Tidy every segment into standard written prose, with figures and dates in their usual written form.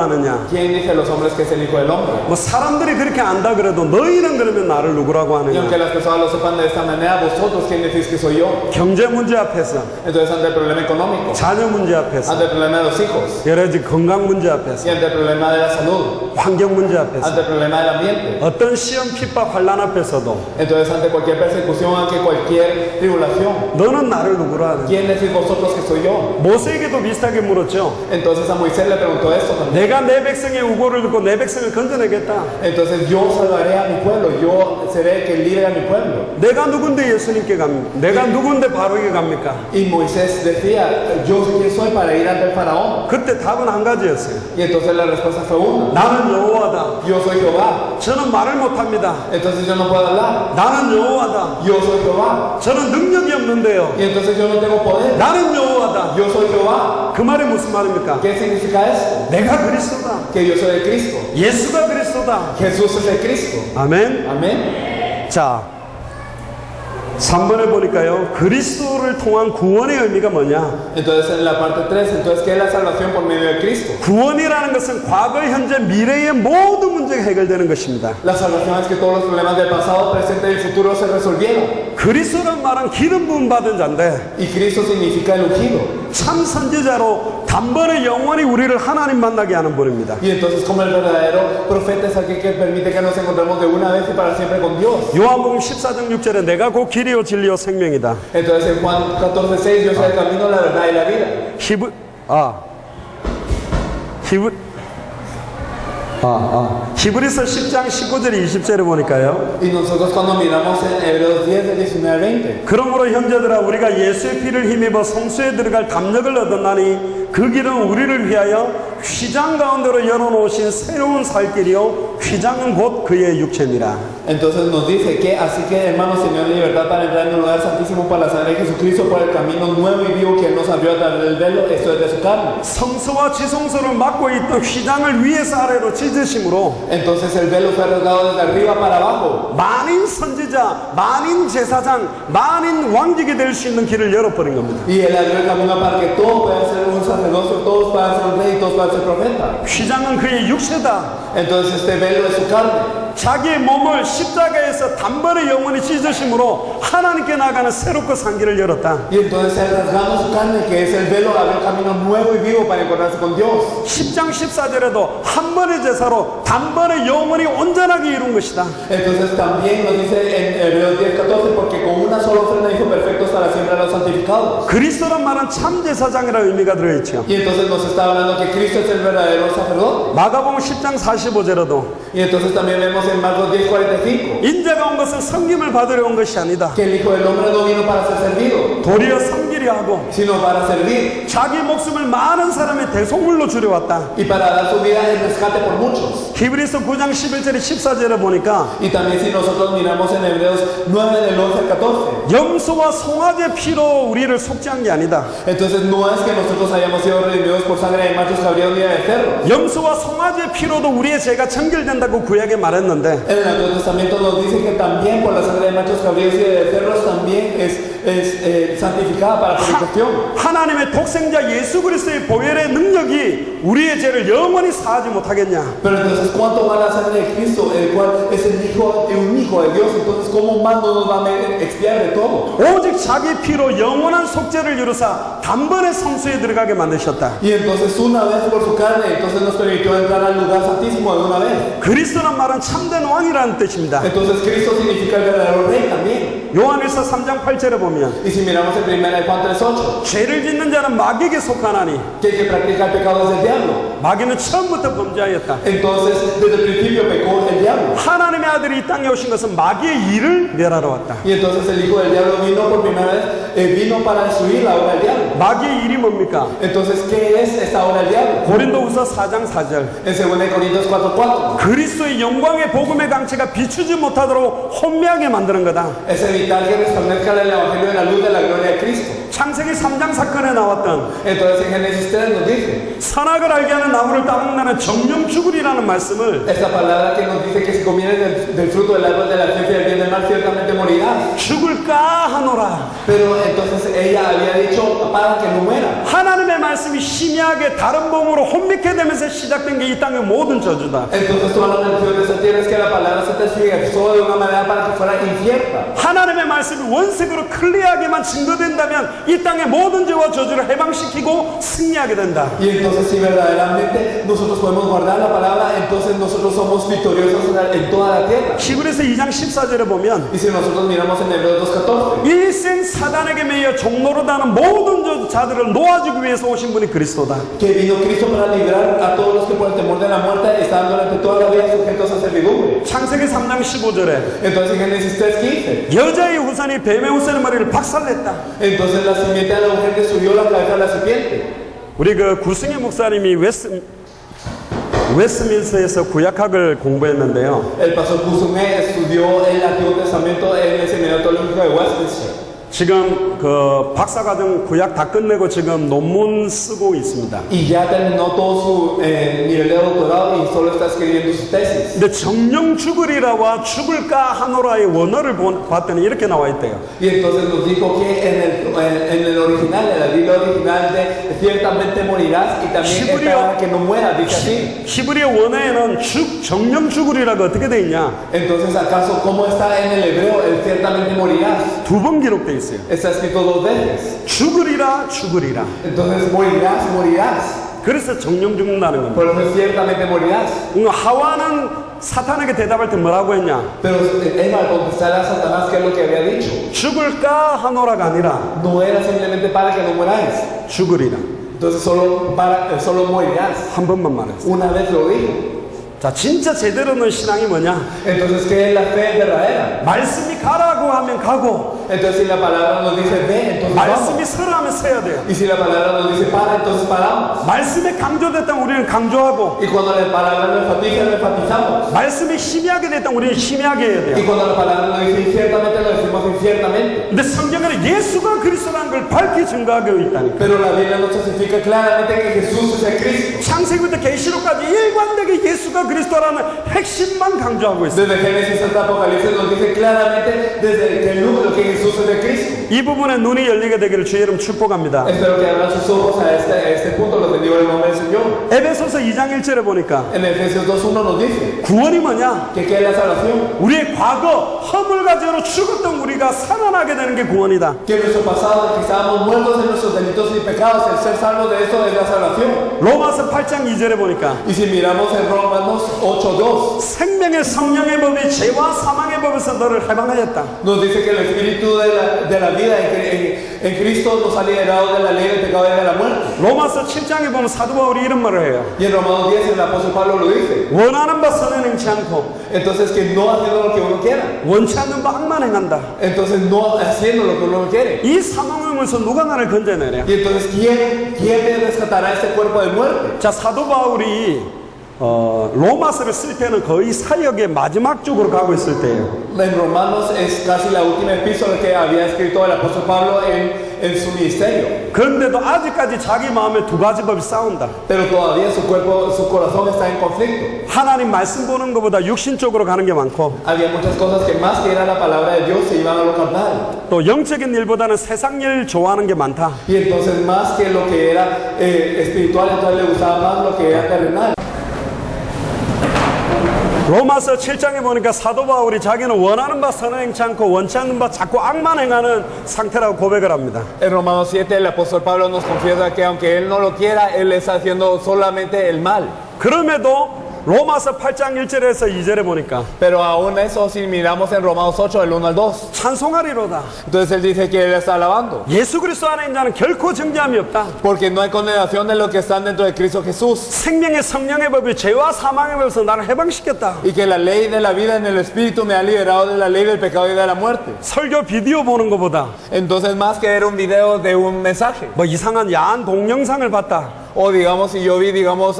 하느냐? ¿Quién dice a los hombres que es el Hijo del Hombre? 뭐 사람들이 그렇게 안다 그래도 너희는 그러면 나를 누구라고 Y aunque 하느냐? las personas lo sepan de esta manera, vosotros, ¿quién decís que soy yo? 경제 문제 앞에서, Entonces, ante el problema económico, 자녀 문제 앞에서, ante el problema de los hijos, 여러 가지 건강 문제 y 앞에서, ante el problema de la salud, 환경 문제 ante 앞에서, el problema del ambiente, 어떤 시험, 핍박, 환란 앞에서도 entonces ante cualquier persecución, ante cualquier tribulación, 너는 나를 누구라 하느냐? ¿quién decís vosotros que soy yo? 모세에게도 비슷하게 물었죠. Entonces a Moisés le preguntó esto también. 내가 내 백성의 우고를 듣고 내 백성을 건져내겠다. Entonces yo salvaré a mi pueblo, yo seré el que libre a mi pueblo. 내가 누군데 예수님께 갑니까? 내가 누군데 바로에게 갑니까? Y Moisés decía, yo quién soy para ir ante el faraón. 그때 답은 한 가지였어요. Y entonces la respuesta fue una. 나는 여호와다. Yo soy Jehová. 저는 말을 못합니다. Entonces yo no puedo hablar. 나는 여호와다. Yo soy Jehová. 저는 능력이 없는데요. Y entonces yo no tengo poder. 나는 여호와다. Yo soy Jehová. 그 말이 무슨 말입니까? ¿Qué significa esto? 내가 그리스도다. Que yo soy el Cristo. 예수가 그리스도다. Jesús es el Cristo. 아멘. Amén. 자, 3번에 보니까요. 그리스도를 통한 구원의 의미가 뭐냐? Entonces en la parte 3, entonces ¿qué es la salvación por medio de Cristo? 구원이라는 것은 과거, 현재, 미래의 모든 문제가 해결되는 것입니다. La salvación es que todos los problemas del pasado, presente y futuro se resolvieron. 그리스도란 말은 기름 부음 받은 자인데 Y Cristo significa el ungido. 참 선지자로 단번에 영원히 우리를 하나님 만나게 하는 분입니다. Y entonces como el verdadero profeta es aquel que permite que nos encontremos de una vez y para siempre con Dios. 요한복음 14장 6절에 내가 곧 길이요 진리요 생명이다. Entonces en Juan 14:6 yo soy el camino, la verdad y la vida. 히브리서 10장 19절 20절에 보니까요. Y nosotros cuando miramos en Hebreos 10, del 19 al 20. 그러므로 형제들아 우리가 예수의 피를 힘입어 성소에 들어갈 담력을 얻었나니 그 길은 우리를 위하여 휘장 가운데로 열어놓으신 새로운 살 길이요 휘장은 곧 그의 육체니라. Entonces nos dice que así que hermanos tenían libertad para entrar en un lugar santísimo por la sangre de Jesucristo, por el camino nuevo y vivo que Él nos abrió a través del velo, esto es de su carne. 성소와 지성소를 막고 있던 휘장을 위에서 아래로 찢으심으로 Entonces el velo fue rasgado desde arriba para abajo. 만인 선지자, 만인 제사장, 만인 왕직이 될 수 있는 길을 열어버린 겁니다. Y Él abrió el camino para que todos puedan ser un sacerdocio, todos puedan ser un rey, todos puedan ser profeta. 휘장은 그의 육체다. Entonces este velo es su carne. 자기의 몸을 십자가에서 단번에 영원히 찢으심으로 하나님께 나가는 새롭고 산 길을 열었다. Y entonces Él rasgando su carne, que es el velo, abrió el camino nuevo y vivo para encontrarse con Dios. 10장 14절에도 한 번의 제사로 단번에 영원히 온전하게 이룬 것이다. Entonces también nos dice en Hebreos 10:14, porque con una sola ofrenda hizo perfectos para siempre a los santificados. 그리스도란 말은 참 제사장이라는 의미가 들어있죠. Y entonces nos está hablando que Cristo es el verdadero sacerdote. 마가복음 10장 45절에도 Y entonces también vemos en Marcos 10:45 인자가 온 것은 섬김을 받으려 온 것이 아니다. que el Hijo del Hombre no vino para ser servido, 도리어 섬기려 하고 sino para servir 자기 목숨을 많은 사람의 대속물로 주려 왔다. y para dar su vida en rescate por muchos. 히브리서 9장 11절에 14절에 보니까 Y también si nosotros miramos en Hebreos 9 del 11 al 14, 염소와 송아지 피로 우리를 속죄한 게 아니다. entonces no es que nosotros hayamos sido redimidos por sangre de machos cabríos ni de becerros. 염소와 송아지의 피로도 우리의 죄가 정결된다고 구약에 말했는데 En el Antiguo Testamento nos dice que también por la sangre de machos cabríos y de becerros también es santificada para purificación. 하나님의 독생자 예수 그리스도의 보혈의 능력이 우리의 죄를 영원히 사하지 못하겠냐? Pero entonces, ¿cuánto va la sangre de Cristo, el cual es el hijo, un hijo de Dios? Entonces, ¿cómo más no nos va a expiar de todo? 오직 자기 피로 영원한 속죄를 이루사 단번에 성소에 들어가게 만드셨다. Y entonces, una vez por su carne, entonces nos permitió entrar al lugar santísimo de una vez. 그리스도란 말은 참된 왕이라는 뜻입니다. Entonces, Cristo significa el verdadero rey también. 요한일서 3장 8절에 보면 Y si miramos en 1 Juan 3:8, 죄를 짓는 자는 마귀에게 속하나니 que el que practica el pecado es el diablo. 마귀는 처음부터 범죄하였다. Entonces, desde el principio pecó el diablo. 하나님의 아들이 이 땅에 오신 것은 마귀의 일을 멸하러 왔다. Y entonces el hijo del diablo vino por primera vez, vino para destruir la obra del diablo. 마귀의 일이 뭡니까? Entonces, ¿qué es esta obra del diablo? 고린도후서 4장 4절 En 2 Corintios 4:4. 그리스도의 영광의 복음의 강체가 비추지 못하도록 혼미하게 만드는 거다. Es evitar que resplandezca el evangelio de la luz de la gloria de Cristo. 창세기 3장 사건에 나왔던 Entonces en Génesis 3 nos dice, 선악을 알게 하는 나무를 따먹는 정령 죽으리라는 말씀을 esta palabra que nos dice que si comieres del fruto del árbol de la ciencia del bien y del mal, ciertamente morirás. 죽을까 하노라. Pero entonces ella había dicho para que no muera. 하나님의 말씀이 희미하게 다른 몸으로 혼미케 되면서 시작된 게 이 땅의 모든 저주다. Entonces toda la bendición de esta tierra es que la palabra se transfiguró de una manera para que fuera incierta. 하나님의 말씀이 원색으로 클리어하게만 증거된다면 이 땅의 모든 죄와 저주를 해방시키고 승리하게 된다. Y entonces si verdaderamente nosotros podemos guardar la palabra, entonces nosotros somos victoriosos en toda la tierra. 히브리서 2장 14절에 보면 Y si nosotros miramos en Hebreos 2:14, 일생 사단에게 매여 종노릇하는 모든 자들을 놓아주기 위해서 오신 분이 그리스도다. que vino Cristo para librar a todos los que por el temor de la muerte estaban durante toda la vida sujetos a servidumbre. 창세기 3장 15절에 Entonces en Génesis 3:15, 여자의 후손이 뱀의 후손의 머리를 박살냈다. entonces la simiente de la mujer destruyó la cabeza de la serpiente. 우리 그 구승희 목사님이 웨스민스에서 구약학을 공부했는데요. El pastor Kusumé estudió el Antiguo Testamento en el Seminario Teológico de Westminster. 지금 그 박사과정 구약 다 끝내고 지금 논문 쓰고 있습니다. Y ya terminó todo su nivel de doctorado y solo está escribiendo su tesis. 근데 정령 죽으리라와 죽을까 하노라의 원어를 봤더니 이렇게 나와 있대요. Y entonces nos dijo que en el original, en la Biblia original, de ciertamente morirás y también espera que no mueras, dice así. 히브리어 원어에는 정령 죽으리라가 어떻게 돼 있냐? Entonces, ¿acaso cómo está en el hebreo el ciertamente morirás? 두 번 기록돼 있어요. Está escrito 2 veces. 죽으리라 죽으리라. Entonces, morirás. 그래서 정령 죽는다는 겁니다. Por eso ciertamente morirás. 하와는 사탄에게 대답할 때 뭐라고 했냐? Pero Eva al contestar a Satanás, ¿qué es lo que había dicho? 죽을까 하노라가 아니라 No era simplemente para que no muráis. 죽으리라. Entonces solo morirás. 한 번만 말했어요. Una vez lo dijo. 자, 진짜 제대로 는 신앙이 뭐냐? Entonces, ¿qué es la fe verdadera? 말씀이 가라고 하면 가고, Entonces, si la palabra nos dice ve, entonces vamos. 말씀이 서라면 서야 돼요. Y si la palabra nos dice para, entonces paramos. 말씀이 강조됐다면 우리는 강조하고, Y cuando la palabra nos enfatiza, lo enfatizamos. 말씀이 희미하게 됐다면 우리는 희미하게 해야 Y 돼요. cuando la palabra nos dice inciertamente, lo decimos inciertamente. 근데 성경에는 예수가 그리스도라는 걸 밝히 증거하고 있다니까. Pero la Biblia nos testifica claramente que Jesús es el Cristo. 창세기부터 계시록까지 일관되게 예수가 그리스도라는 핵심만 강조하고 있어요. Desde Génesis hasta Apocalipsis nos dice claramente desde que el núcleo que Jesús es el Cristo. 이 부분에 눈이 열리게 되기를 주의 이름 축복합니다. Espero que abran sus ojos a este punto, los bendigo en el nombre del Señor. 에베소서 2장 1절에 보니까 En Efesios 2:1 nos dice 구원이 뭐냐? que ¿qué es la salvación? 우리의 과거 허물과 죄로 죽었던 우리가 살아나게 되는 게 구원이다. Que nuestro pasado, que estábamos muertos en nuestros delitos y pecados, el ser salvos de eso es la salvación. 로마서 8장 2절에 보니까 Y si miramos en Romanos 8:2, 생명의 성령의 법이 죄와 사망의 법에서 너를 해방하였다. nos dice que el espíritu de la vida en Cristo nos ha liberado de la ley del pecado y de la muerte. 로마서 7장에 보면 사도 바울이 이런 말을 해요. Y en Romanos 10 el apóstol Pablo lo dice. 원하는 바 선을 행치 않고 Entonces que no haciendo lo que uno quiera. 원치 않는 바 악만 행한다. Entonces no haciendo lo que uno quiere. 이 사망에서 누가 나를 건져내냐? Y entonces ¿quién me rescatará este cuerpo de muerte? 자, 사도 바울이 로마서를 쓸 때는 거의 사역의 마지막 쪽으로 가고 있을 때예요. En Romanos es casi la última epístola que había escrito el apóstol Pablo en su ministerio. 그런데도 아직까지 자기 마음에 두 가지 법이 싸운다. Pero todavía su corazón está en conflicto. 하나님 말씀 보는 것보다 육신 쪽으로 가는 게 많고, Había muchas cosas que más que era la palabra de Dios se iban a lo carnal. 또 영적인 일보다는 세상 일 좋아하는 게 많다. Y entonces más que lo que era espiritual, entonces le gustaba más lo que era terrenal. 로마서 7장에 보니까 사도 바울이 자기는 원하는 바 선을 행치 않고 원치 않는 바 자꾸 악만 행하는 상태라고 고백을 합니다. En Romanos 7 el apóstol Pablo nos confiesa que aunque él no lo quiera, él está haciendo solamente el mal. 그럼에도 로마서 8장 1절에서 2절에 보니까 Pero aún eso, si miramos en Romanos 8, del 1 al 2, 찬송하리로다. entonces él dice que él está alabando. 예수 그리스도 안에 있는 자는 결코 정죄함이 없다. Porque no hay condenación de los que están dentro de Cristo Jesús. 생명의 성령의 법이 죄와 사망의 법에서 나를 해방시켰다. Y que la ley de la vida en el Espíritu me ha liberado de la ley del pecado y de la muerte. 설교 비디오 보는 것보다 Entonces más que ver un video de un mensaje. 뭐 이상한 야한 동영상을 봤다. O digamos, si yo vi, digamos,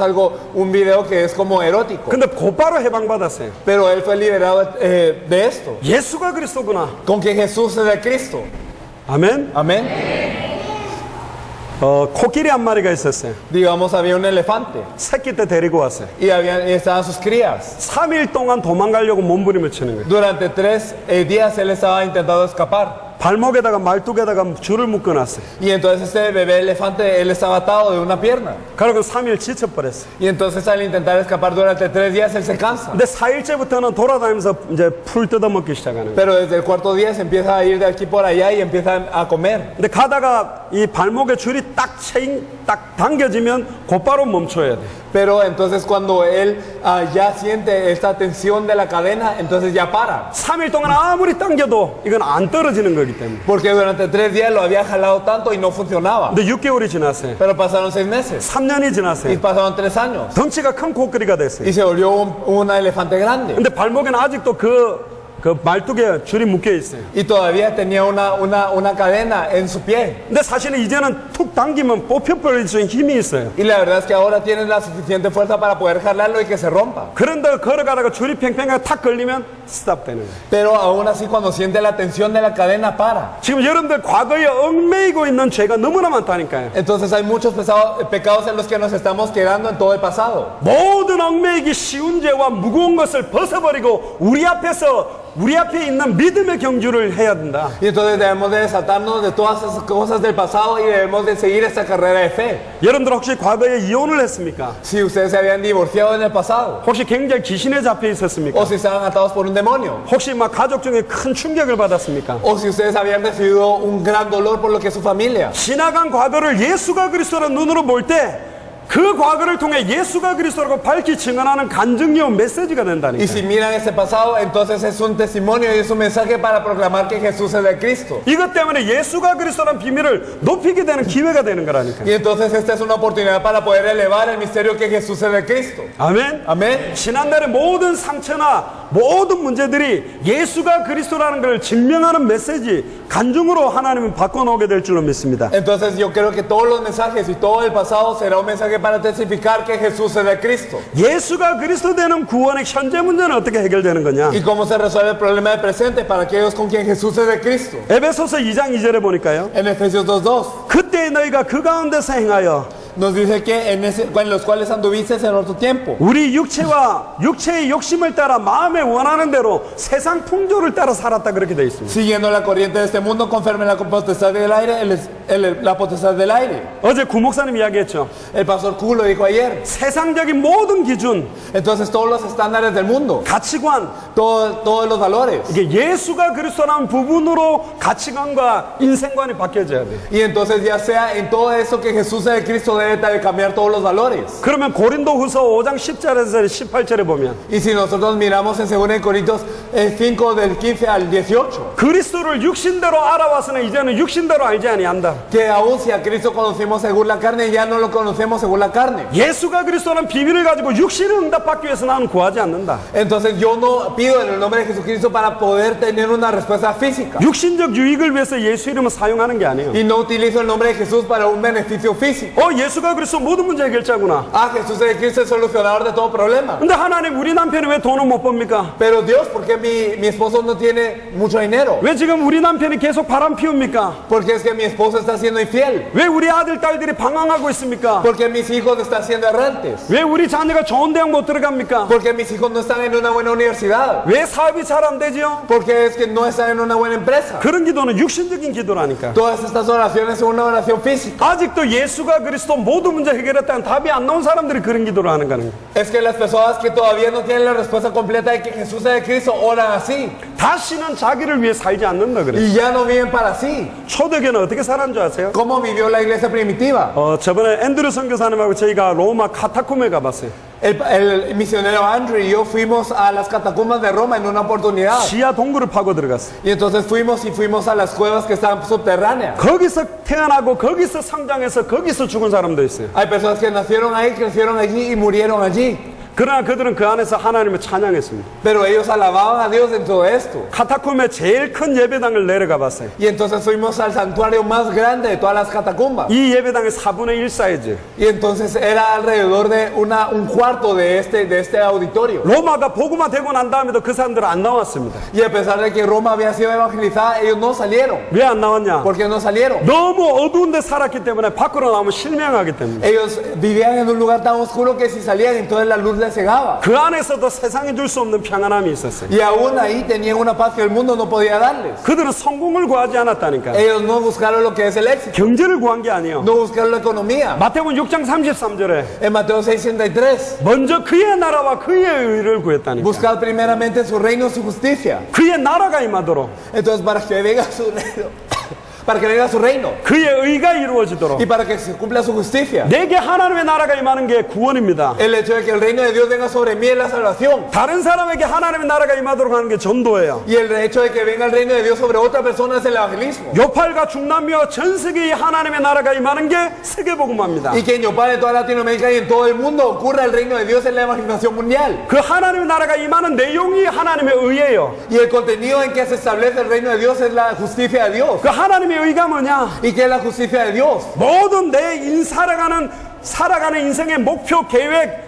un video que es como erótico. 근데 곧바로 해방받았어요. Pero él fue liberado de esto. 예수가 그리스도구나. Con que Jesús es el Cristo. 아멘. Amén. 코끼리 한 마리가 있었어요. Digamos, había un elefante 새끼 때 데리고 왔어요. y estaban sus crías. 3일 동안 도망가려고 몸부림을 치는 거예요. Durante 3 días él estaba intentando escapar. 발목에다가 말뚝에다가 줄을 묶어놨어요. Y entonces este bebé elefante, él estaba atado de una pierna. 그리고 3일 지쳐버렸어요. Y entonces al intentar escapar durante 3 días él se cansa. 근데 4일째부터는 돌아다니면서 이제 풀 뜯어먹기 시작하는 거예요. Pero desde el 4º día se empieza a ir de aquí por allá y empieza a comer. 근데 가다가 이 발목에 줄이 딱 당겨지면 곧바로 멈춰야 돼요. Pero entonces cuando él ya siente esta tensión de la cadena, entonces ya para. 3일 동안 아무리 당겨도 이건 안 떨어지는 거기 때문에. Porque durante 3 días lo había jalado tanto y no funcionaba. 근데 6개월이 지났어요. Pero pasaron 6 meses 3년이 y 지났어요. pasaron 3 años. 덩치가 큰 코끼리가 됐어요. Y se volvió un elefante grande. 근데 발목에는 아직도 그 말뚝에 줄이 묶여 있어요. Y todavía tenía una cadena en su pie. 근데 사실은 이제는 툭 당기면 뽑혀버릴 수 있는 힘이 있어요. Y la verdad es que ahora tienen la suficiente fuerza para poder jalarlo y que se rompa. 그런데 걸어가다가 줄이 팽팽하게 탁 걸리면 스탑되는 거예요. Pero aún así cuando siente la tensión de la cadena para. 지금 여러분들 과거에 얽매이고 있는 죄가 너무나 많다니까요. Entonces hay muchos pecados en los que nos estamos quedando en todo el pasado. 모든 얽매이기 쉬운 죄와 무거운 것을 벗어버리고 우리 앞에 있는 믿음의 경주를 해야 된다. Y entonces debemos de desatarnos de todas esas cosas del pasado y debemos de seguir esta carrera de fe. 여러분들 혹시 과거에 이혼을 했습니까? Si ustedes se habían divorciado en el pasado, 혹시 굉장히 귀신에 잡혀 있었습니까? o si estaban atados por un demonio, 혹시 막 가족 중에 큰 충격을 받았습니까? o si ustedes habían recibido un gran dolor por lo que es su familia. 지나간 과거를 예수가 그리스도라는 눈으로 볼 때 그 과거를 통해 예수가 그리스도라고 밝히 증언하는 간증요 메시지가 Y 된다니까요. si miran ese pasado, entonces es un testimonio y es un mensaje para proclamar que Jesús es el Cristo. 이것 때문에 예수가 그리스도라는 비밀을 높이게 되는 기회가 되는 거라니까요. Y entonces esta es una oportunidad para poder elevar el misterio que Jesús es el Cristo. 아멘. Amén. 지난날의 모든 상처나 모든 문제들이 예수가 그리스도라는 걸 증명하는 메시지, 간증으로 하나님은 바꿔놓게 될 줄로 믿습니다. Entonces yo creo que todos los mensajes y todo el pasado será un mensaje para testificar que Jesús es el Cristo. 예수가 그리스도 되는 구원의 현재 문제는 어떻게 해결되는 거냐? ¿Y cómo se resuelve el problema del presente para aquellos con quien Jesús es el Cristo? 에베소서 2장 2절에 보니까요. En Efesios 2:2 그때 너희가 그 가운데서 행하여 nos dice que en los cuales anduviste en otro tiempo, 우리 육체의 욕심을 따라 마음에 원하는 대로 세상 풍조를 따라 살았다 그렇게 되어 있습니다. siguiendo la corriente de este mundo conforme a la potestad del aire, la potestad del aire. 어제 구 목사님 이야기했죠. El pastor Q lo dijo ayer. 세상적인 모든 기준, Entonces todos los estándares del mundo, 가치관, todos los valores. 이게 예수가 그리스도라는 부분으로 가치관과 인생관이 바뀌어져야 돼요. Y entonces ya sea en todo eso que Jesús es el Cristo debe cambiar todos los valores. 그러면 고린도후서 5장 10절에서 18절에 보면 Y si nosotros miramos en 2 Corintios 5 del 15 al 18, 그리스도를 육신대로 알아와서는 이제는 육신대로 알지 아니한다. que aún si a Cristo conocimos según la carne, ya no lo conocemos según la carne. 예수가 그리스도라는 비밀을 가지고 육신을 응답받기 위해서 나는 구하지 않는다. Entonces yo no pido en el nombre de Jesucristo para poder tener una respuesta física. 육신적 유익을 위해서 예수 이름을 사용하는 게 아니에요. Y no utilizo el nombre de Jesús para un beneficio físico. 예수가 그리스도 모든 문제 해결자구나. Ah, Jesús es el Cristo, el solucionador de todo problema. 근데 하나님 우리 남편이 왜 돈을 못 법니까? Pero Dios, ¿por qué mi esposo no tiene mucho dinero? 왜 지금 우리 남편이 계속 바람 피웁니까? Porque es que mi esposo está siendo infiel. 왜 우리 아들 딸들이 방황하고 있습니까? Porque mis hijos están siendo errantes. 왜 우리 자녀가 좋은 대학 못 들어갑니까? Porque mis hijos no están en una buena universidad. 왜 사업이 잘 안 되죠? Porque es que no están en una buena empresa. 그런 기도는 육신적인 기도라니까. Todas estas oraciones son una oración física. 아직도 예수가 그리스도 모든 문제 해결했다는 답이 안 나온 사람들이 그런 기도를 하는 거는. Es que las personas que todavía no tienen la respuesta completa de que Jesús es el Cristo oran así. 다시는 자기를 위해 살지 않는다 그래. Y ya no viven para sí. 초대교회는 어떻게 살았는 줄 아세요? ¿Cómo vivió la iglesia primitiva? 저번에 앤드류 선교사님하고 저희가 로마 카타콤에 가봤어요. El misionero Andrew y yo fuimos a las catacumbas de Roma en una oportunidad. 지하 동굴을 파고 들어갔어요. Y entonces fuimos a las cuevas que están subterráneas. 거기서 태어나고 거기서 성장해서 거기서 죽은 사람도 있어요. Hay personas que nacieron ahí, crecieron allí y murieron allí. 그러나 그들은 그 안에서 하나님을 찬양했습니다. Pero ellos alababan a Dios en todo esto. 카타콤의 제일 큰 예배당을 내려가 봤어요. Y entonces fuimos al santuario más grande de todas las catacumbas. 이 예배당의 4분의 1 사이즈. Y entonces era alrededor de un cuarto de este auditorio. 로마가 복음화 되고 난 다음에도 그 사람들은 안 나왔습니다. Y a pesar de que Roma había sido evangelizada, ellos no salieron. 왜 안 나왔냐? ¿Por qué no salieron? 너무 어두운 데 살았기 때문에 밖으로 나오면 실명하기 때문에. Ellos vivían en un lugar tan oscuro que si salían entonces la luz les cegaba. 그 안에서도 세상에 줄 수 없는 평안함이 있었어요. Y aún ahí tenían una paz que el mundo no podía darles. 그들은 성공을 구하지 않았다니까. Ellos no buscaron lo que es el éxito, 경제를 구한 게 아니에요. no buscaron la economía. 마태복음 6장 33절에 En Mateo 6:33, 먼저 그의 나라와 그의 의를 구했다니까. buscad primeramente su reino y su justicia. 그의 나라가 임하도록, Entonces para que venga su reino, para que venga su reino 그의 의가 이루어지도록. y para que se cumpla su justicia. 내게 하나님의 나라가 임하는 게 구원입니다. El hecho de que el reino de Dios venga sobre mí es la salvación. 다른 사람에게 하나님의 나라가 임하도록 하는 게 전도예요. Y el hecho de que venga el reino de Dios sobre otra persona es el evangelismo. 요팔과 중남미와 전 세계에 하나님의 나라가 임하는 게 세계복음화입니다. Y que en Yopal, en toda Latinoamérica y en todo el mundo ocurra el reino de Dios en la evangelización mundial. 그 하나님의 나라가 임하는 내용이 하나님의 의예요. Y el contenido en que se establece el reino de Dios es la justicia de Dios. 그 하나님의 의가 뭐냐? ¿Y qué es la justicia de Dios? 모든 내 살아가는 인생의 목표, 계획,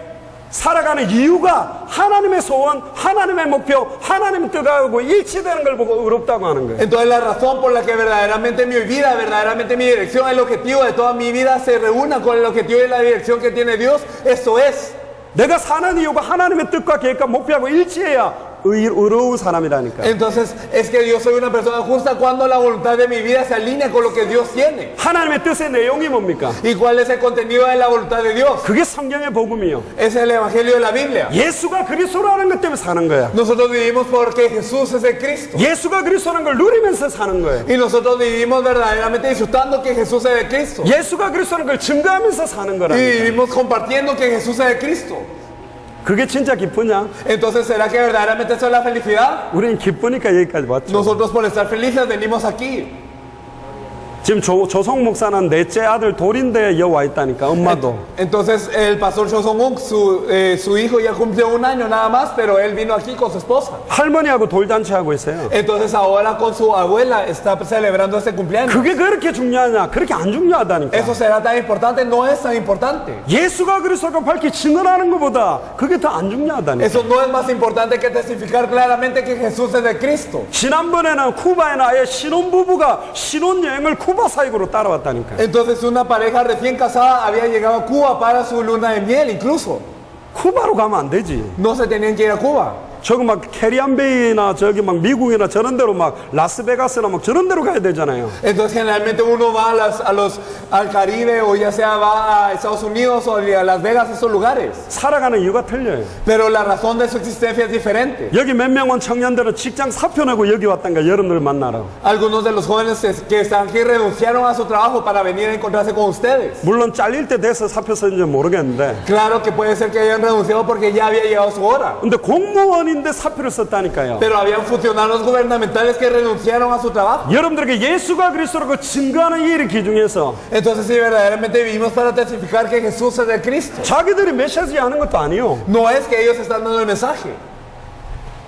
살아가는 이유가 하나님의 소원, 하나님의 목표, 하나님의 뜻하고 일치되는 걸 보고 의롭다고 하는 거예요. Entonces la razón por la que verdaderamente mi vida, verdaderamente mi dirección, el objetivo de toda mi vida se reúna con el objetivo y la dirección que tiene Dios, eso es. 내가 사는 이유가 하나님의 뜻과 계획과 목표하고 일치해야 의로운 사람이라니까. Entonces es que yo soy una persona justa cuando la voluntad de mi vida se alinea con lo que Dios tiene. 하나님의 뜻의 내용이 뭡니까? ¿Y cuál es el contenido de la voluntad de Dios? 그게 성경의 복음이요. Es el evangelio de la Biblia. 예수가 그리스도라는 것 때문에 사는 거야. Nosotros vivimos porque Jesús es el Cristo. 예수가 그리스도라는 걸 누리면서 사는 거예요. Y nosotros vivimos verdaderamente disfrutando que Jesús es el Cristo. 예수가 그리스도라는 걸 증거하면서 사는 Y 거라니까. vivimos compartiendo que Jesús es el Cristo. 그게 진짜 기쁘냐? Entonces, ¿será que verdaderamente eso es la felicidad? 우리는 기쁘니까 여기까지 왔죠. Nosotros por estar felices venimos aquí. 지금 조성 목사는 넷째 아들 돌인데 여기 와 있다니까. 엄마도. Entonces, el pastor Cho Song-wook, su hijo ya cumplió 1 año nada más, pero él vino aquí con su esposa. 할머니하고 돌잔치 하고 있어요. Entonces, ahora con su abuela está celebrando este cumpleaños. 그게 그렇게 중요하냐? 그렇게 안 중요하다니까. ¿Eso será tan importante? No es tan importante. 예수가 그리스도가 밝히 증언하는 것보다 그게 더 안 중요하다니까. Eso no es más importante que testificar claramente que Jesús es el Cristo. 지난번에는 쿠바에는 아예 신혼부부가 신혼여행을 쿠바 사역으로 따라왔다니까. Entonces, una pareja recién casada había llegado a Cuba para su luna de miel, incluso. 쿠바로 가면 안 되지. No se tenían que ir a Cuba. 저거 막 캐리안베이나 저기 막 미국이나 저런 데로 막 라스베가스나 막 저런 데로 가야 되잖아요. Entonces generalmente uno va al Caribe o ya sea va a Estados Unidos o a Las Vegas, esos lugares. 살아가는 이유가 틀려요. Pero la razón de su existencia es diferente. 여기 몇 명은 청년들은 직장 사표 내고 여기 왔단가 여러분들 만나러. Algunos de los jóvenes que están aquí renunciaron a su trabajo para venir a encontrarse con ustedes. 물론 잘릴 때 돼서 사표 썼는지 모르겠는데. Claro que puede ser que hayan renunciado porque ya había llegado su hora. 근데 공무원인데 사표를 썼다니까요. Pero habían funcionarios gubernamentales que renunciaron a su trabajo. 여러분들에게 예수가 그리스도라고 증거하는 이 일을 기중해서 Entonces si verdaderamente vivimos para testificar que Jesús es el Cristo. 자기들이 메시지 하는 것도 아니요. No es que ellos están dando el mensaje.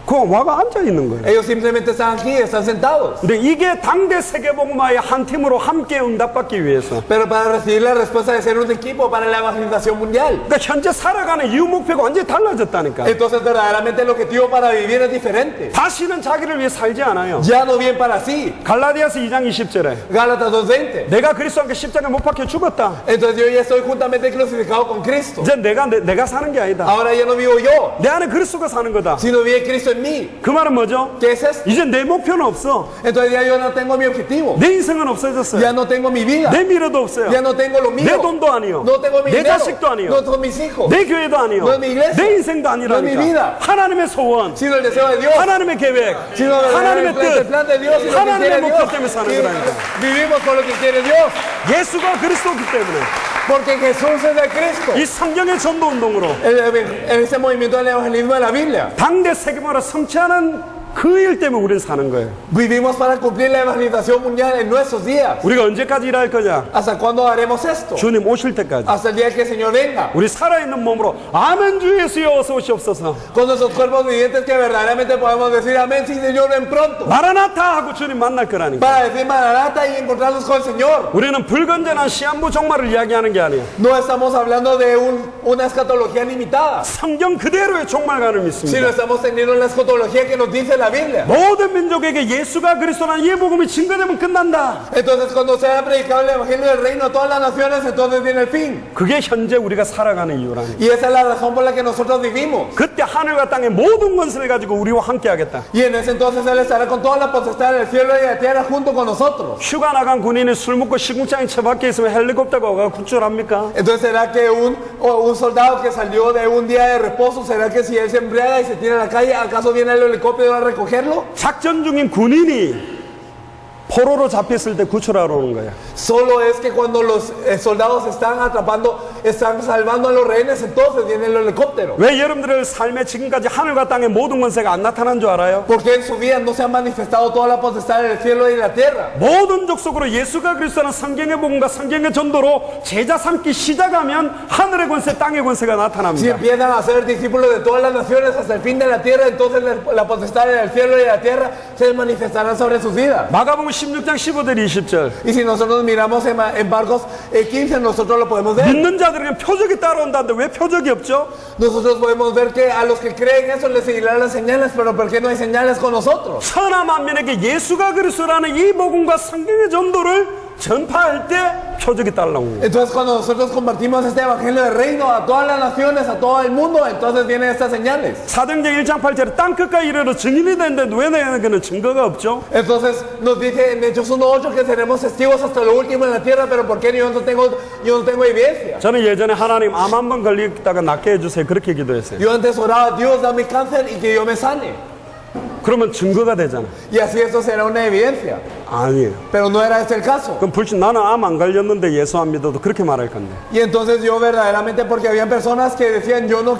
그거 와가 앉아 있는 거예요. Ellos simplemente están aquí, están sentados. 근데 이게 당대 세계복음화의 한 팀으로 함께 응답받기 위해서. Pero para recibir la respuesta de ser un equipo para la evangelización mundial. 그러니까 현재 살아가는 이유 목표가 완전히 달라졌다니까. Entonces verdaderamente el objetivo para vivir es diferente. 다시는 자기를 위해 살지 않아요. Ya no bien para sí. 갈라디아서 2장 20절에 Gálatas 2:20. 내가 그리스도와 함께 십자가에 못 박혀 죽었다. Entonces yo ya estoy juntamente crucificado con Cristo. 이제 내가 사는 게 아니다. Ahora ya no vivo yo, 내 안에 그리스도가 사는 거다. sino vive Cristo en mí. 그 말은 뭐죠? ¿Qué es esto? 이제 내 목표는 없어. Entonces ya yo no tengo mi objetivo. 내 인생은 없어졌어요. Ya no tengo mi vida. 내 미래도 없어요. Ya no tengo lo mío. 내 돈도 아니요. No tengo mi 내 dinero. 자식도 아니요. No tengo mis hijos. 내 교회도 아니요. No es mi iglesia. 내 인생도 No es mi vida. 아니라니까. 하나님의 소원, Sino el deseo de Dios. 하나님의 계획, Sino 하나님의 el 뜻, plan de Dios y lo que 하나님의 quiere 목표 Dios. 때문에 사는 Y 거라니까. vivimos por lo que quiere Dios. 예수가 그리스도이기 때문에 Porque Jesús es el Cristo. 이 성경의 전도 운동으로 En ese movimiento del evangelismo de la Biblia. 당대 세계문화를 성취하는 그 일 때문에 우리는 사는 거예요. Vivimos para cumplir la evangelización mundial en nuestros días. 우리가 언제까지 일할 거냐? ¿Hasta cuándo haremos esto? 주님 오실 때까지. Hasta el día que el Señor venga. 우리 살아있는 몸으로 아멘 주 예수여 어서 오시옵소서. Con nuestros cuerpos vivientes que verdaderamente podemos decir amén, sí Señor, ven pronto. 마라나타 하고 주님 만날 거라니까. Para decir Maranata y encontrarnos con el Señor. 우리는 불건전한 시한부 종말을 이야기하는 게 아니에요. No estamos hablando de una escatología limitada, 성경 그대로의 종말관을 sino 믿습니다. estamos teniendo la escatología que nos dice la Biblia. 모든 민족에게 예수가 그리스도라는 이 복음이 증거되면 끝난다. Entonces cuando se ha predicado el evangelio del reino a todas las naciones, entonces viene el fin. 그게 현재 우리가 살아가는 이유라니. Y esa es la razón por la que nosotros vivimos. 그때 하늘과 땅의 모든 권세를 가지고 우리와 함께 하겠다. Y en ese entonces Él estará con toda la potestad del cielo y de la tierra junto con nosotros. 휴가 나간 군인이 술 먹고 시궁창에 처박혀 있으면 헬리콥터가 와가 구출합니까? Entonces será que un soldado que salió de un día de reposo, será que si él se embriaga y se tira a la calle, ¿acaso viene el helicóptero a recogerlo? 작전 중인 군인이 포로로 잡혔을 때 구출하러 오는 거야. Solo es que cuando los soldados están salvando a los rehenes, entonces viene el helicóptero. 왜 여러분들의 삶에 지금까지 하늘과 땅의 모든 권세가 안 나타난 줄 알아요? Porque en su vida no se ha manifestado toda la potestad del cielo y de la tierra. 모든 족속으로 예수가 그리스도는 성경의 복음과 성경의 전도로 제자 삼기 시작하면 하늘의 권세, 땅의 권세가 Si 나타납니다. empiezan a ser discípulos de todas las naciones hasta el fin de la tierra, entonces la potestad del cielo y de la tierra se manifestarán sobre sus vidas. 마가복음 16장 15절 20절. Y si nosotros miramos en Marcos 15, nosotros lo podemos ver. 믿는 자들에게 표적이 따라온다는데 왜 표적이 없죠? Nosotros podemos ver que a los que creen eso les seguirán las señales, pero ¿por qué no hay señales con nosotros? 천하 만민에게 예수가 그리스도라는 이 복음과 성경의 전도를 전파할 때 표적이 따라오는 거예요. Entonces cuando nosotros compartimos este evangelio del reino a todas las naciones, a todo el mundo, entonces vienen estas señales. 사도행전 1장 8절에 땅끝까지 이르러 증인이 되는데 왜 내게는 증거가 없죠? Entonces nos dice en Hechos 1:8 que seremos testigos hasta lo último en la tierra, pero ¿por qué yo no tengo evidencia? 저는 예전에 하나님 암 한 번 걸리다가 낫게 해주세요 그렇게 기도했어요. Yo antes oraba, Dios dame cáncer y que yo me sane. 그러면 증거가 되잖아. Y así esto será una evidencia. 아니에요. Pero no era este el caso. 그럼 불신 나는 암 안 걸렸는데 예수 안 믿어도 그렇게 말할 건데. Y entonces yo verdaderamente, porque habían personas que decían yo no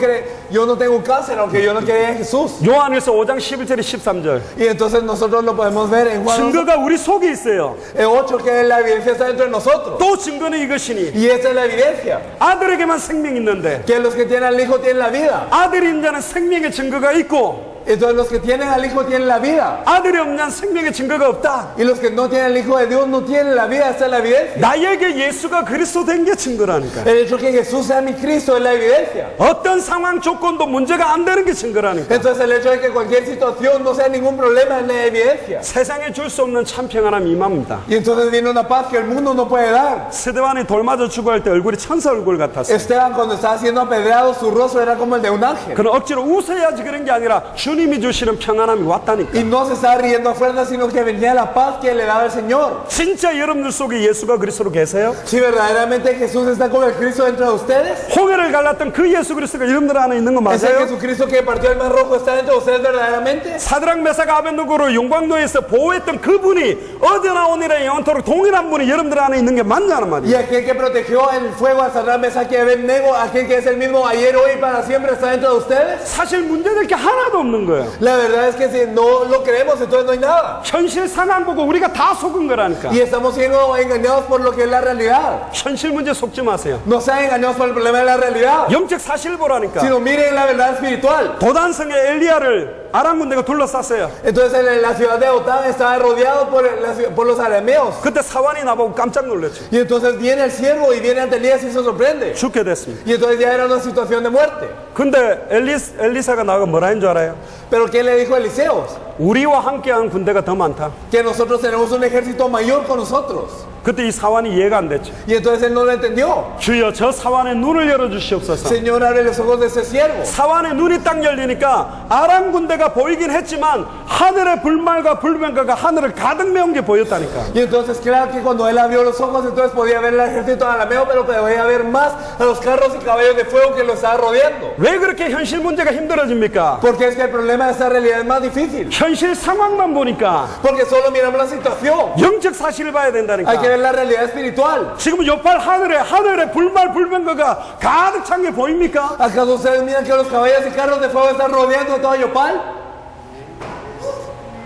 tengo cáncer, aunque yo no creía en Jesús. 요한일서 5장 11절에 13절. Y entonces nosotros lo podemos ver en Juan 증거가 우리 속에 있어요. 8, que la evidencia está dentro de nosotros. 또 증거는 이것이니 Y esta es la evidencia, 아들에게만 생명이 있는데 que los que tienen al Hijo tienen la vida. 아들이 있는 자는 생명의 증거가 있고 Entonces los que tienen al Hijo tienen la vida. 아들이 없는 자는 생명의 증거가 없다. Y los que no tienen al Hijo de Dios no tienen la vida. Esta es la evidencia. 나에게 예수가 그리스도 된 게 증거라니까. El hecho que Jesús sea mi Cristo es la evidencia. 어떤 상황 조건도 문제가 안 되는 게 증거라니까. Entonces el hecho de que cualquier situación no sea ningún problema es la evidencia. 세상에 줄 수 없는 참 평안함 임합니다. Y entonces viene una paz que el mundo no puede dar. 스데반이 돌 맞아 죽어갈 때 얼굴이 천사 얼굴 같았어요. Esteban, cuando estaba siendo apedreado, su rostro era como el de un ángel. 그는 억지로 웃어야지 그런 게 아니라 주님이 주시는 평안함이 왔다니까. Y no se estaba riendo a fuerza, sino que venía la paz que le daba el Señor. 진짜 여러분들 속에 예수가 그리스도로 계세요? Si verdaderamente Jesús está con el Cristo dentro de ustedes, 홍해를 갈랐던 그 예수 그리스도가 여러분들 안에 있는 거 ese 맞아요? Jesucristo que partió el mar rojo está dentro de ustedes verdaderamente. 사드락 메사가 아벤노고로 용광로에서 보호했던 그분이 어디 나오니라 영원토록 동일한 분이 여러분들 안에 있는 게 맞냐는 Y 말이에요. aquel que protegió en el fuego a Sadrach, Mesach y Abednego, aquel que es el mismo ayer, hoy y para siempre está dentro de ustedes. 사실 문제될 게 하나도 없는 거예요. La verdad es que si no lo creemos, entonces no hay nada. 현실 상황 보고 우리가 다 속은 거라니까. Y estamos siendo engañados por lo que es la realidad. 현실 문제 속지 마세요. No sean engañados por el problema de la realidad, 영적 사실 보라니까. sino miren la verdad espiritual. 도단성의 엘리야를 아람 군대가 둘러쌌어요. Entonces en la ciudad de Otán estaba rodeado por los arameos. 그때 사환이 나보고 깜짝 놀랐죠. Y entonces viene el siervo y viene ante Elías y se sorprende. 죽게 됐습니다. Y entonces ya era una situación de muerte. 근데 엘리사가 나가 뭐라 했는 줄 알아요? Pero ¿qué le dijo Eliseo? 우리와 함께한 군대가 더 많다. Que nosotros tenemos un ejército mayor con nosotros. 그때 이 사환이 이해가 안 됐죠. Y entonces él no lo entendió. 주여 저 사환의 눈을 열어주시옵소서. Señor, abre los ojos de ese siervo. 사환의 눈이 딱 열리니까 아람 군대가 보이긴 했지만 하늘의 불말과 불병거가 하늘을 가득 메운 게 보였다니까. Y entonces claro que cuando él abrió los ojos, entonces podía ver el ejército arameo, pero podía ver más a los carros y caballos de fuego que lo estaba rodeando. 왜 그렇게 현실 문제가 힘들어집니까? Porque es que el problema de esta realidad es más difícil. 현실 상황만 보니까 Porque solo miramos la situación. 영적 사실을 봐야 Hay que 된다니까. ver la realidad espiritual. 지금 옆팔 하늘에 불말 불병거가 가득 찬 게 보입니까? ¿Acaso ustedes miran que los caballos y carros de fuego están rodeando todo Yopal?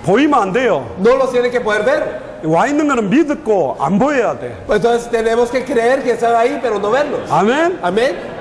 보이면 안 돼요. no los tienen que poder ver. 와 있는 거는 믿고 안 보여야 돼. Entonces tenemos que creer que están ahí, pero no verlos. 아멘. Amén.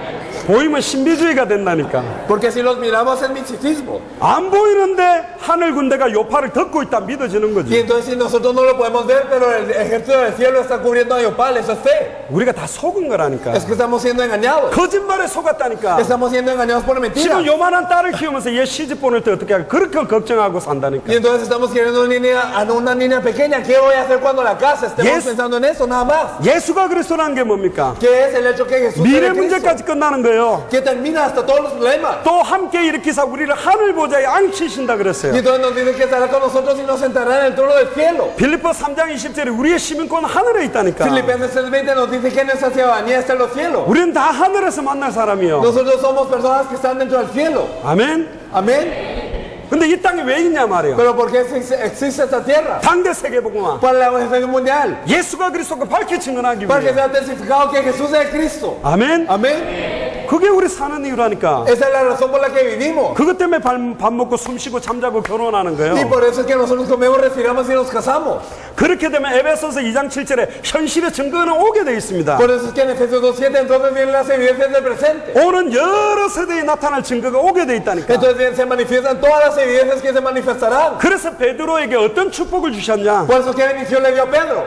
보이면 신비주의가 된다니까. Porque si los miramos es misticismo. 안 보이는데 하늘 군대가 요파를 덮고 있다 믿어지는 Y 거지. entonces si nosotros no lo podemos ver, pero el ejército del cielo está cubriendo a Yopal, eso es fe. 우리가 다 속은 거라니까. Es que estamos siendo engañados. 거짓말에 속았다니까. Estamos siendo engañados por mentiras. 지금 요만한 딸을 키우면서 얘 시집 보낼 때 어떻게 할까? 그렇게 걱정하고 산다니까. Y entonces estamos queriendo una niña pequeña. ¿Qué voy a hacer cuando la case? Estemos Yes. pensando en eso, nada más. 예수가 그리스도라는 게 뭡니까? ¿Qué es el hecho que Jesús 미래 es Cristo? 문제까지 끝나는 거예요. Que termina hasta todos los problemas. 또 함께 일으키사 우리를 하늘 보좌에 앉히신다 Y 그랬어요. entonces nos dice que estará con nosotros y nos sentará en el trono del cielo. 빌립보 3장 20절에 우리의 시민권 하늘에 있다니까. Filipenses 3:20 nos dice que nuestra ciudadanía está en los cielos. 우리는 다 하늘에서 만날 사람이요. Nosotros somos personas que están dentro del cielo. 아멘. Amén. 근데 이 땅이 왜 있냐 말이에요. Pero ¿por qué existe esta tierra? 당대 세계복음화. Para la evangelización mundial. 예수가 그리스도가 밝히 증언하기 Para que 위해. sea testificado que Jesús es Cristo. 아멘. Amén. 그게 우리 사는 이유라니까. Esa es la razón por la que vivimos. 그것 때문에 밥 먹고 숨 쉬고 잠자고 결혼하는 거예요. Y por eso es que nosotros comemos, respiramos y nos casamos. 그렇게 되면 에베소서 2장 7절에 현실의 증거는 오게 되어 있습니다. Por eso es que en Efesios 2:7 entonces vienen las evidencias del presente. 오는 여러 세대에 나타날 증거가 오게 되어 있다니까. Entonces se manifiestan todas las evidencias que se manifestarán. 그래서 베드로에게 어떤 축복을 주셨냐? Por eso que bendición le dio a Pedro.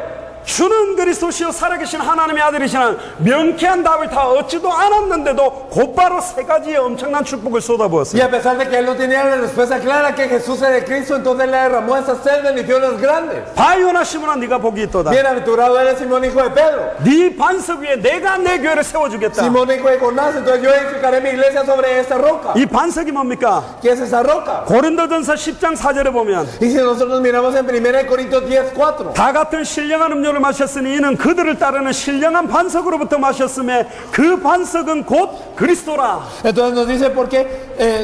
주는 그리스도시요 살아계신 하나님의 아들이시는 명쾌한 답을 다 얻지도 않았는데도 곧바로 세 가지의 엄청난 축복을 Y 쏟아부었어요. a pesar de que él no tenía la respuesta clara que Jesús era de Cristo, entonces le derramó esas 6 bendiciones grandes. 바요나 시몬아 네가 복이 있도다. Bienaventurado eres Simón, hijo de Pedro. 네 반석 위에 내가 내 교회를 세워주겠다. Simón, hijo de Jonás, entonces yo edificaré mi iglesia sobre esta roca. 이 반석이 뭡니까? ¿Qué es esa roca? 고린도전서 10장 4절에 보면 Y si nosotros miramos en 1 Corintios 10:4, 다 같은 신령한 음료를 마셨으니 이는 그들을 따르는 신령한 반석으로부터 마셨음에 그 반석은 곧 그리스도라. entonces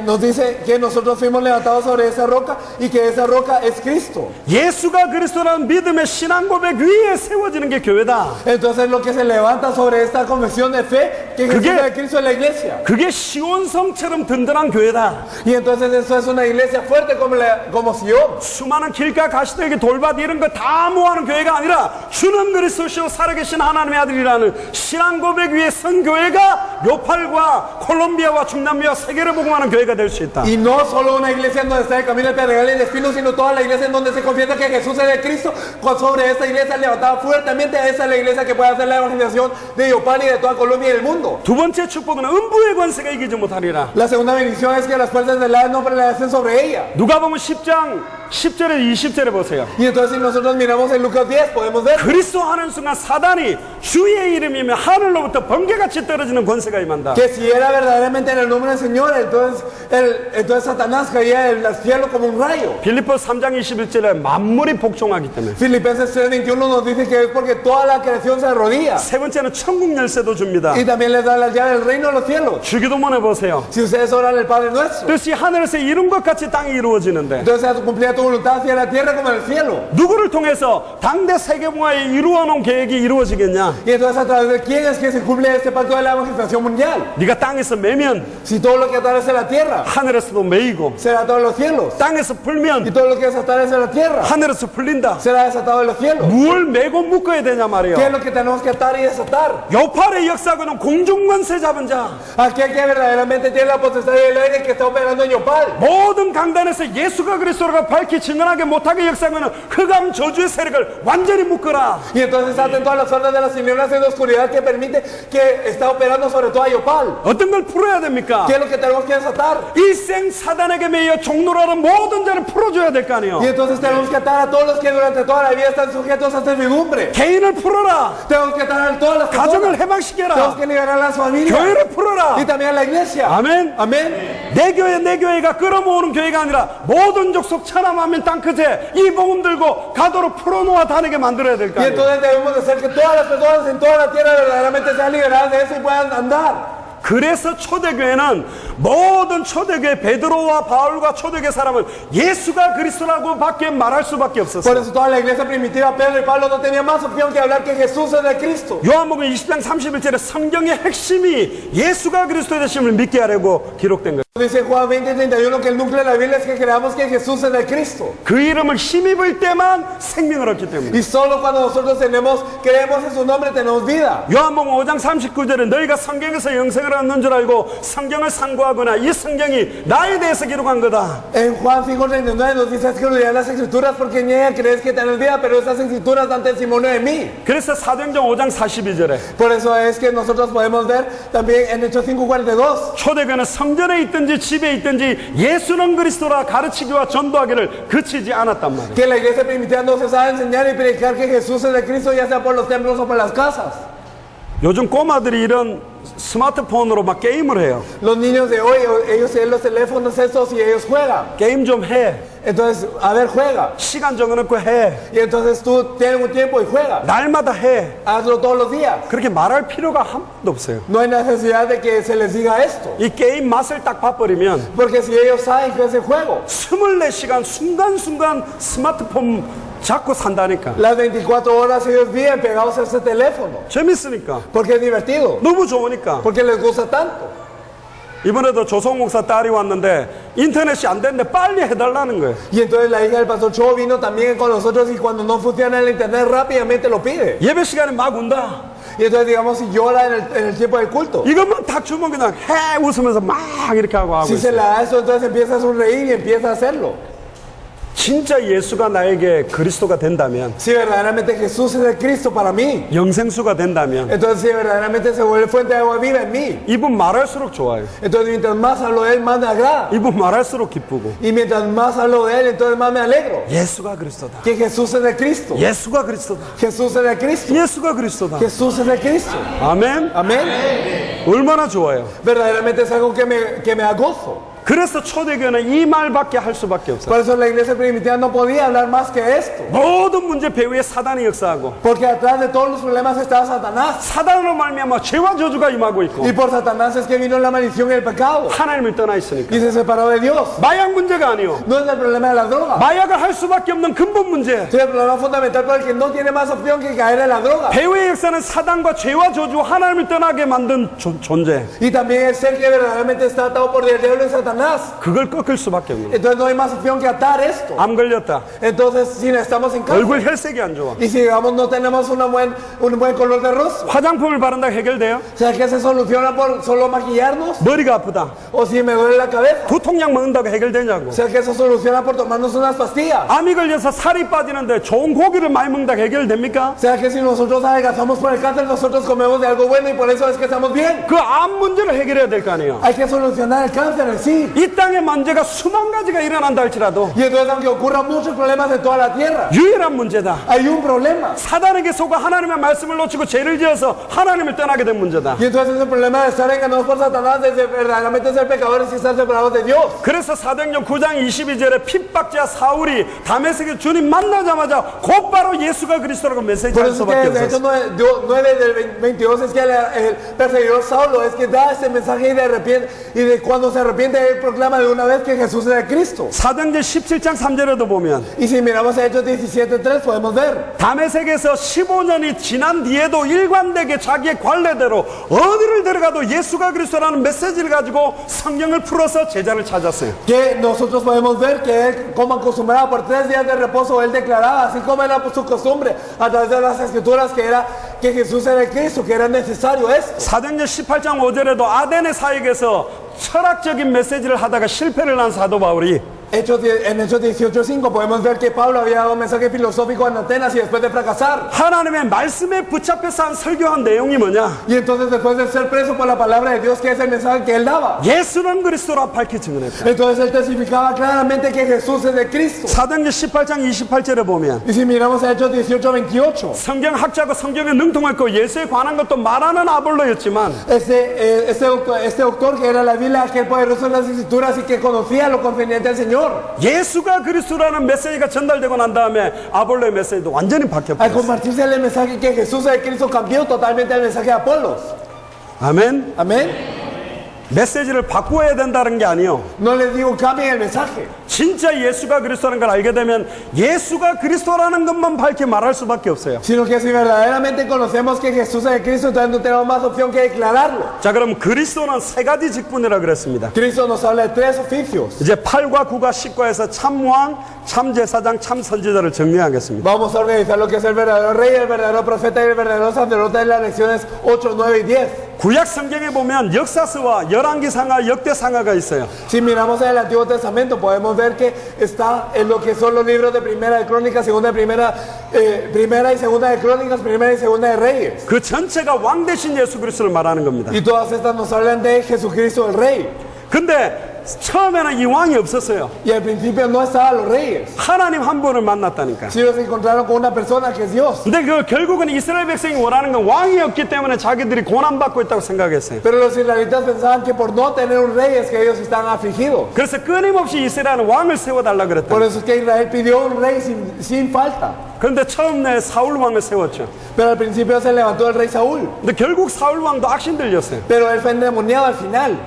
nos dice que nosotros fuimos levantados sobre esa roca y que esa roca es Cristo. 예수가 그리스도라는 믿음의 신앙 고백 위에 세워지는 게 교회다. Entonces lo que se levanta sobre esta confesión de fe que Jesús es Cristo es la iglesia. 그게 시온성처럼 든든한 교회다. Y entonces eso es una iglesia fuerte como Sion. 수많은 길가 가시들에게 돌밭 이런 거 다 모아는 교회가 아니라 주는 그리스도시요 살아계신 하나님의 아들이라는 신앙 고백 위에 선 교회가 요팔과 콜롬비아와 중남미와 세계를 복음하는 교회가 될 수 있다. Y no solo una iglesia en donde está el camino del Pedregal y el Espino, sino toda la iglesia en donde se confiesa que Jesús es de Cristo. Sobre esta iglesia levantada fuertemente, esa es la iglesia que puede hacer la evangelización de Yopal y de toda Colombia y del mundo. 두 번째 축복은 음부의 권세가 이기지 못하리라. La segunda bendición es que las fuerzas del Hades no prevalecen sobre ella. 누가복음 10장 10절에 20절에 보세요. Y entonces si nosotros miramos en Lucas 10 podemos ver 그리스도 하는 순간 사단이 주의 이름이면 하늘로부터 번개같이 떨어지는 권세가 임한다. que si era verdaderamente en el nombre del Señor, entonces Satanás caía del cielo como un rayo. 빌립보 3장 21절에 만물이 복종하기 때문에. Filipenses 3:21 nos dice que es porque toda la creación se arrodilla. 세 번째는 천국 열쇠도 줍니다. Y también les da la llave del reino de los cielos. 주기도문 해보세요. Si ustedes oran el Padre Nuestro, 뜻이 하늘에서 이룬 것 같이 땅이 이루어지는데 entonces se cumplía tu voluntad hacia la tierra como en el cielo. 누구를 통해서 당대 세계봉화에 이루어놓은 계획이 이루어지겠냐? Y entonces a través de quién es que se cumple este pacto de la evangelización mundial. 네가 땅에서 매면 Si todo lo que atarás en la tierra 하늘에서도 매이고 será atado en los cielos, 땅에서 y 풀면 todo lo que desatarás en la tierra 하늘에서 풀린다. será desatado en los cielos. 뭘 매고 묶어야 되냐 말이에요. ¿Qué es lo que tenemos que atar y desatar? 요팔의 역사고는 공중권세 잡은 자. Aquel que verdaderamente tiene la potestad del aire que está operando en Yopal. 모든 강단에서 예수가 그리스도가 밝히 증언하게 못하게 역사하는 흑암 저주의 세력을 완전히 묶어라. Y entonces aten todas las fuerzas de las tinieblas y de la oscuridad que permite que está operando sobre toda Yopal. 어떤 걸 풀어야 됩니까? ¿Qué es lo que tenemos que desatar? 일생 사단에게 매여 종로라는 모든 자를 풀어줘야 될 거 아니에요. Y entonces tenemos que atar a todos los que durante toda la vida están sujetos a servidumbre. 개인을 풀어라. Tenemos que atar a todas las 가정을 personas. Tenemos 해방시켜라. que liberar a las familias. 교회를 풀어라. Y también a la iglesia. 아멘. Amén. 내 교회가 끌어모으는 교회가 아니라 모든 족속 천하만민 땅끝에 이 복음 들고 가도록 풀어놓아 다니게 만들어야 될 거 Y 아니에요. entonces debemos de hacer que todas las personas en toda la tierra verdaderamente sean liberadas de eso y puedan andar. 그래서 초대교회는 모든 초대교회 베드로와 바울과 초대교회 사람은 예수가 그리스도라고 밖에 말할 수밖에 Por 없었어요. eso toda la iglesia primitiva, Pedro y Pablo no tenían más opción que hablar que Jesús es de Cristo. 요한복음 20장 31절에 성경의 핵심이 예수가 그리스도의 되심을 믿게 하려고 기록된 거예요. Dice Juan 20:31 que el núcleo de la Biblia es que creamos que Jesús es el Cristo. 그 이름을 힘입을 때만 생명을 얻기 때문에. Y solo cuando nosotros creemos en su nombre, tenemos vida. 요한복음 5장 39절에 너희가 성경에서 영생을 얻는 줄 알고 성경을 상고하거나 이 성경이 나에 대해서 기록한 거다. En Juan 5:39 nos dice que lean las escrituras porque en ella crees que tienes vida, pero esas escrituras dan testimonio de mí. 그래서 사도행전 5장 42절에 Por eso es que nosotros podemos ver también en Hechos 5:42 초대교회는 성전에 있든지 집에 있든지 예수는 그리스도라 가르치기와 전도하기를 그치지 않았단 말이에요. que la iglesia primitiva no se sabe enseñar y predicar que Jesús es el Cristo, ya sea por los templos o por las casas. 요즘 꼬마들이 이런 스마트폰으로 막 게임을 해요. Los niños de hoy, ellos tienen los teléfonos estos y ellos juegan. 게임 좀 해. Entonces, a ver, juega. 시간 정해놓고 해. Y entonces tú tienes un tiempo y juega. 날마다 해. Hazlo todos los días. 그렇게 말할 필요가 한 번도 없어요. No hay necesidad de que se les diga esto. 이 게임 맛을 딱 봐버리면 Porque si ellos saben que es el juego, 24시간 순간순간 스마트폰 잡고 산다니까. las 24 horas ellos viven pegados a ese teléfono. 재밌으니까. Porque es divertido. 너무 좋으니까. Porque les gusta tanto. 이번에도 조성 목사 딸이 왔는데 인터넷이 안 되는데 빨리 해달라는 거예요. Y entonces la hija del pastor Cho vino también con nosotros y cuando no funciona el internet rápidamente lo pide. 예배 시간에 막 운다. Y entonces digamos si llora en el tiempo del culto. 이것만 딱 주면 그냥 해 웃으면서 막 이렇게 하고 Si se 있어요. le da eso, entonces empieza a sonreír y empieza a hacerlo. 진짜 예수가 나에게 그리스도가 된다면, Si verdaderamente Jesús es el Cristo para mí, 영생수가 된다면 entonces si verdaderamente se vuelve fuente de agua viva en mí, 이분 말할수록 좋아요. entonces mientras más hablo de Él, más me agrada. 이분 말할수록 기쁘고. Y mientras más hablo de Él, entonces más me alegro. 예수가 그리스도다. Que Jesús es el Cristo. 예수가 그리스도다. Jesús es el Cristo. 예수가 그리스도다. Jesús es el Cristo. 아멘. Amén. 얼마나 좋아요. Verdaderamente es algo que me da gozo. 그래서 초대교회는 이 말밖에 할 수밖에 없어요. Por eso la iglesia primitiva no podía hablar más que esto. 모든 문제 배후에 사단이 역사하고 Porque atrás de todos los problemas estaba Satanás. 사단으로 말미암아 죄와 저주가 임하고 있고 Y por Satanás es que vino la maldición y el pecado. 하나님을 떠나 있으니까. Y se separó de Dios. 마약 문제가 아니요. No es el problema de la droga. 마약을 할 수밖에 없는 근본 문제. Es el problema fundamental para el que no tiene más opción que caer en la droga. 배후의 역사는 사단과 죄와 저주 하나님을 떠나게 만든 존재. Y también el ser que verdaderamente está atado por el diablo y Satanás. 그걸 꺾을 수밖에 없는. Entonces no hay más opción que atar esto. 암 걸렸다. Entonces si estamos en casa 얼굴 혈색이 안 좋아. y si digamos no tenemos un buen color de rostro, 화장품을 바른다 해결돼요? ¿será que se soluciona por solo maquillarnos? 머리가 아프다. O si me duele la cabeza, 두통약 먹는다고 해결되냐고. ¿será que se soluciona por tomarnos unas pastillas? 암이 걸려서 살이 빠지는데 좋은 고기를 많이 먹는다고 해결됩니까? ¿Será que si nosotros adelgazamos por el cáncer, nosotros comemos de algo bueno y por eso es que estamos bien? 그 암 문제를 해결해야 될 거 아니에요. Hay que solucionar el cáncer en sí. 이 땅에 문제가 수만 가지가 일어난다 할지라도 Y entonces aunque ocurran muchos problemas en toda la tierra, 유일한 문제다. hay un problema. 사단에게 속아 하나님의 말씀을 놓치고 죄를 지어서 하나님을 떠나게 된 문제다. Y entonces el problema de estar engañados por Satanás es de verdaderamente ser pecadores y estar separados de Dios. 그래서 사도행전 9장 22절에 핍박자 사울이 다메섹에 주님 만나자마자 곧바로 예수가 그리스도라고 Por 메시지할 eso es 수밖에 que de hecho 없어요. 9 del 22 es que el perseguidor Saulo es que da este mensaje y de cuando se arrepiente él proclama de una vez que Jesús es el Cristo. 사도행전 17장 3절에도 보면 Y si miramos a Hechos 17:3 podemos ver 다메섹에서 15년이 지난 뒤에도 일관되게 자기의 관례대로 어디를 들어가도 예수가 그리스도라는 메시지를 가지고 성경을 풀어서 제자를 찾았어요. que nosotros podemos ver que él, como acostumbraba por 3 días de reposo, él declaraba, así como era su costumbre, a través de las escrituras, que Jesús era el Cristo, que era necesario esto. 사도행전 18장 5절에도 아데네 사역에서 철학적인 메시지를 하다가 실패를 한 사도 바울이 En Hechos 18:5 podemos ver que Pablo había dado un mensaje filosófico en Atenas y después de fracasar. 하나님의 말씀에 붙잡혀서 한 설교한 내용이 뭐냐? Y entonces después de ser preso por la palabra de Dios, que es el mensaje que él daba. 예수는 그리스도라 밝히 증언했다. Entonces él testificaba claramente que Jesús es el Cristo. 사도행전 18장 28절에 보면 Y si miramos a Hechos 18:28, 성경학자고 성경에 능통했고 예수에 관한 것도 말하는 아볼로였지만 este doctor que era la Biblia, aquel poderoso en las escrituras y que conocía lo conveniente del Señor. 예수가 그리스도라는 메시지가 전달되고 난 다음에 아볼로의 메시지도 완전히 Al 바뀌었어요. compartirse el mensaje que Jesús es el Cristo, cambió totalmente el mensaje de Apolos. 아멘. Amén. 메시지를 바꾸어야 된다는 게 아니요. No les digo cambien el mensaje. 진짜 예수가 그리스도라는 걸 알게 되면 예수가 그리스도라는 것만 밝히 말할 수밖에 없어요. Sino que si verdaderamente conocemos que Jesús es el Cristo, entonces no tenemos más opción que declararlo. 자, 그럼 그리스도는 세 가지 직분이라 그랬습니다. Cristo nos habla de tres oficios. 이제 8과 9과 10과에서 참왕, 참제사장, 참선지자를 정리하겠습니다. Vamos a organizar lo que es el verdadero rey, el verdadero profeta y el verdadero sacerdote en las lecciones 8, 9 y 10. 구약 성경에 보면 역사서와 열왕기상하, 역대상하가 있어요. Si miramos en el Antiguo Testamento, podemos ver que está en lo que son los libros de Primera de Crónicas, Primera y Segunda de Crónicas, Primera y Segunda de Reyes. 그 전체가 왕 대신 예수 그리스도를 말하는 겁니다. Y todas estas nos hablan de Jesucristo el Rey. 근데 처음에는 이 왕이 없었어요. Y al principio no estaban los reyes, 하나님 한 분을 만났다니까. sino se encontraron con una persona que es Dios. 근데 그 결국은 이스라엘 백성이 원하는 건 왕이 없기 때문에 자기들이 고난받고 있다고 생각했어요. Pero los israelitas pensaban que por no tener un rey es que ellos estaban afligidos. 그래서 끊임없이 이스라엘은 왕을 세워달라 Por 그랬다. eso es que Israel pidió un rey sin falta. 그런데 처음에 사울 왕을 세웠죠. Pero al principio se levantó el rey Saúl. 근데 결국 사울 왕도 악신 들렸어요. Pero él fue endemoniado al final.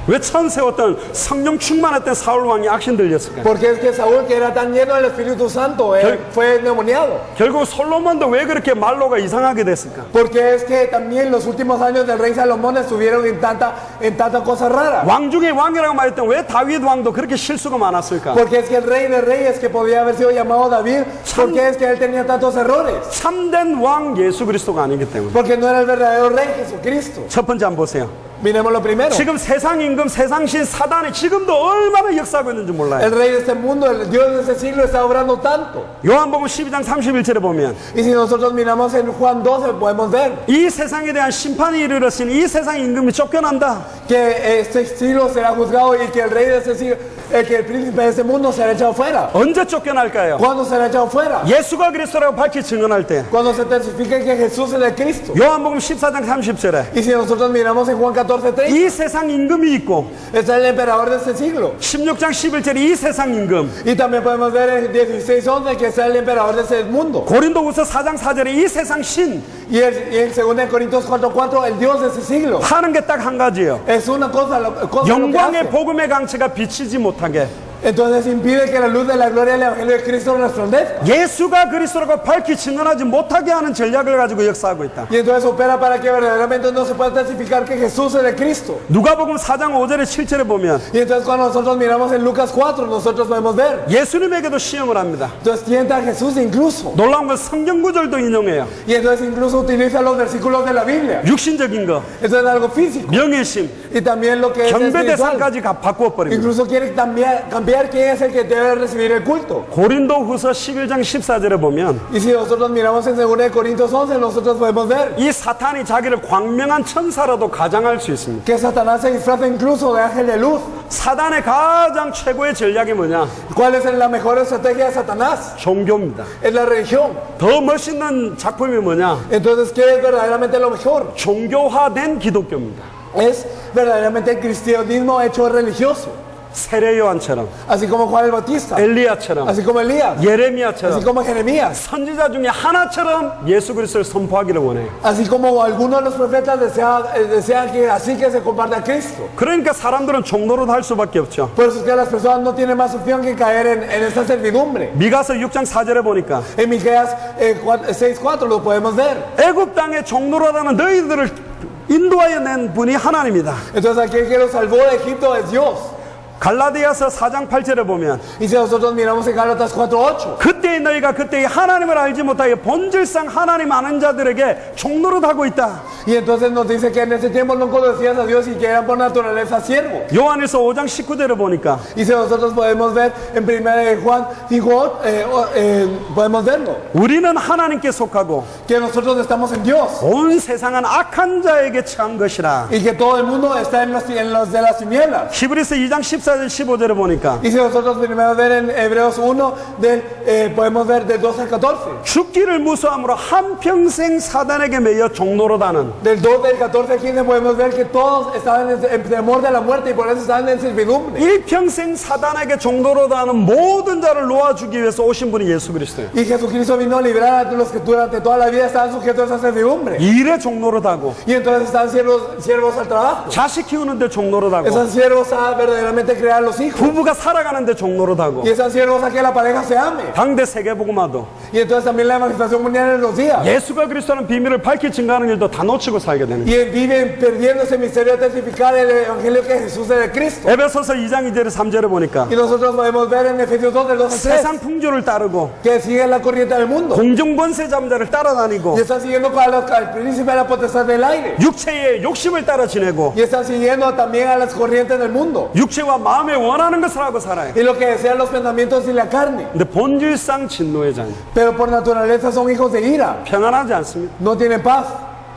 왜 처음 세웠던 성령 충만했던 사울 왕이 악신 들렸을까요? Porque es que Saúl, que era tan lleno del Espíritu Santo, él fue endemoniado. 결국 솔로몬도 왜 그렇게 말로가 이상하게 됐을까? Porque es que también los últimos años del rey Salomón estuvieron en tanta cosa rara. 왕 중에 왕이라고 말했던 왜 다윗 왕도 그렇게 실수가 많았을까? Porque es que el rey de reyes que podía haber sido llamado David, porque es que él tenía tantos errores. 참된 왕 예수 그리스도가 아니기 때문에. Porque no era el verdadero rey Jesucristo. 첫 번째 한번 보세요. Miremos lo primero. 지금 세상 임금, 세상 신 사단이 지금도 얼마나 역사하고 있는지 몰라요. El rey de este mundo, el Dios de este siglo está obrando tanto. 요한복음 12장 31절에 보면 Y si nosotros miramos en Juan 12 podemos ver 이 세상에 대한 심판이 이르렀으니 이 세상 임금이 쫓겨난다. que este siglo será juzgado y que el rey de este siglo, que el príncipe de este mundo será echado fuera. 언제 쫓겨날까요? ¿Cuándo será echado fuera? 예수가 그리스도라고 밝히 증언할 때. Cuando se testifique que Jesús es el Cristo. 요한복음 14장 30절에 Y si nosotros miramos en Juan 14:30, 이 세상 임금이 있고 está el emperador de este siglo. 16장 11절에 이 세상 임금, Y también podemos ver en 16:11 que está el emperador de este mundo. 고린도후서 4장 4절에 이 세상 신 Y en 2 Corintios 4:4 el Dios de este siglo. 하는 게 딱 한 가지예요. Es una cosa lo que 영광의 hace. 복음의 강체가 비치지 못하게 Entonces impide que la luz de la gloria del Evangelio de Cristo resplandezca. 예수가 그리스도라고 밝히 증언하지 못하게 하는 전략을 가지고 역사하고 있다. Y entonces opera para que verdaderamente no se pueda testificar que Jesús es el Cristo. 누가복음 4장 5절에 7절에 보면 Y entonces cuando nosotros miramos en Lucas 4, nosotros podemos ver. 예수님에게도 시험을 합니다. Entonces tienta a Jesús incluso. 놀라운 건 성경 구절도 인용해요. Y entonces incluso utiliza los versículos de la Biblia. 육신적인 거, Eso es algo físico. 명예심, Y también lo que es espiritual. 경배대상까지 바꾸어버립니다. Incluso quiere cambiar quién es el que debe recibir el culto. 고린도후서 11장 14절에 보면 Y si nosotros miramos en 2 Corintios 11, nosotros podemos ver 이 사탄이 자기를 광명한 천사라도 가장할 수 있습니다. que Satanás se disfraza incluso de ángel de luz. 사단의 가장 최고의 전략이 뭐냐? ¿Cuál es la mejor estrategia de Satanás? 종교입니다. Es la religión. 더 멋있는 작품이 뭐냐? Entonces, ¿qué es verdaderamente lo mejor? 종교화된 기독교입니다. Es verdaderamente el cristianismo hecho religioso. 세례 요한처럼, Así como Juan el Bautista. 엘리야처럼, Así como Elías. Así 예레미야처럼, como Jeremías. 선지자 중에 하나처럼 예수 그리스도를 선포하기를 원해요. Así como algunos de los profetas desean que así que se comparta a Cristo. 그러니까 사람들은 종노릇 할 수밖에 없죠. Por eso es que las personas no tienen más opción que caer en esta servidumbre. 미가서 6장 4절에 보니까 En Miqueas 6:4 lo podemos ver. 애굽 땅에 종노릇하는 너희들을 인도하여 낸 분이 하나님이다. Entonces aquel que los salvó de Egipto es Dios. 갈라디아서 4장 8절에 보면 Y si nosotros miramos en Gálatas 4:8, 그때의 너희가 그때의 하나님을 알지 못하여 본질상 하나님 아는 자들에게 종노릇하고 있다. y entonces nos dice que en ese tiempo no conocías a Dios y que eran por naturaleza siervos. 요한일서 5장 19절에 보니까 Y si nosotros podemos ver en 1 Juan 5, podemos verlo, 우리는 하나님께 속하고 que nosotros estamos en Dios 온 세상은 악한 자에게 처한 것이라. y que todo el mundo está en los de las tinieblas. 히브리서 2장 14 14절 15절에 보니까 Y si nosotros primero ver en Hebreos 1, podemos ver del 12 al 14. 죽기를 무서함으로 한평생 사단에게 매여 종노릇하는 Del 2 del 14 al 15 podemos ver que todos estaban en temor de la muerte y por eso estaban en servidumbre. 일평생 사단에게 종노릇하는 모든 자를 놓아주기 위해서 오신 분이 예수 그리스도예요. Y Jesucristo vino a librar a los que durante toda la vida estaban sujetos a esa servidumbre. 일에 종노릇하고 Y entonces están siervos al trabajo. 자식 키우는데 종노릇하고 Están siervos a verdaderamente crear los hijos. 부부가 살아가는데 종노릇하고 Y están siervos a que la pareja se ame. 당대 세계복음화도 Y entonces también la evangelización mundial en los días. 예수가 그리스도라는 비밀을 밝히 증가하는 일도 다 놓치고 살게 되는 거예요. Y viven perdiendo ese misterio de testificar el evangelio que Jesús es el Cristo. 에베소서 2장 2절 3절에 보니까 Y nosotros podemos ver en Efesios 2 del 2 al 3 세상 풍조를 따르고 que siguen la corriente del mundo. 공중권세 잠자를 따라다니고 Y están siguiendo al príncipe de la potestad del aire. 육체의 욕심을 따라 지내고 Y están siguiendo también a las corrientes del mundo. 육체와 마음에 원하는 것을 하고 살아요. Y lo que desean los pensamientos y la carne. 근데 본질상 진노의 자녀. Pero por naturaleza son hijos de ira. 평안하지 않습니다. No tienen paz.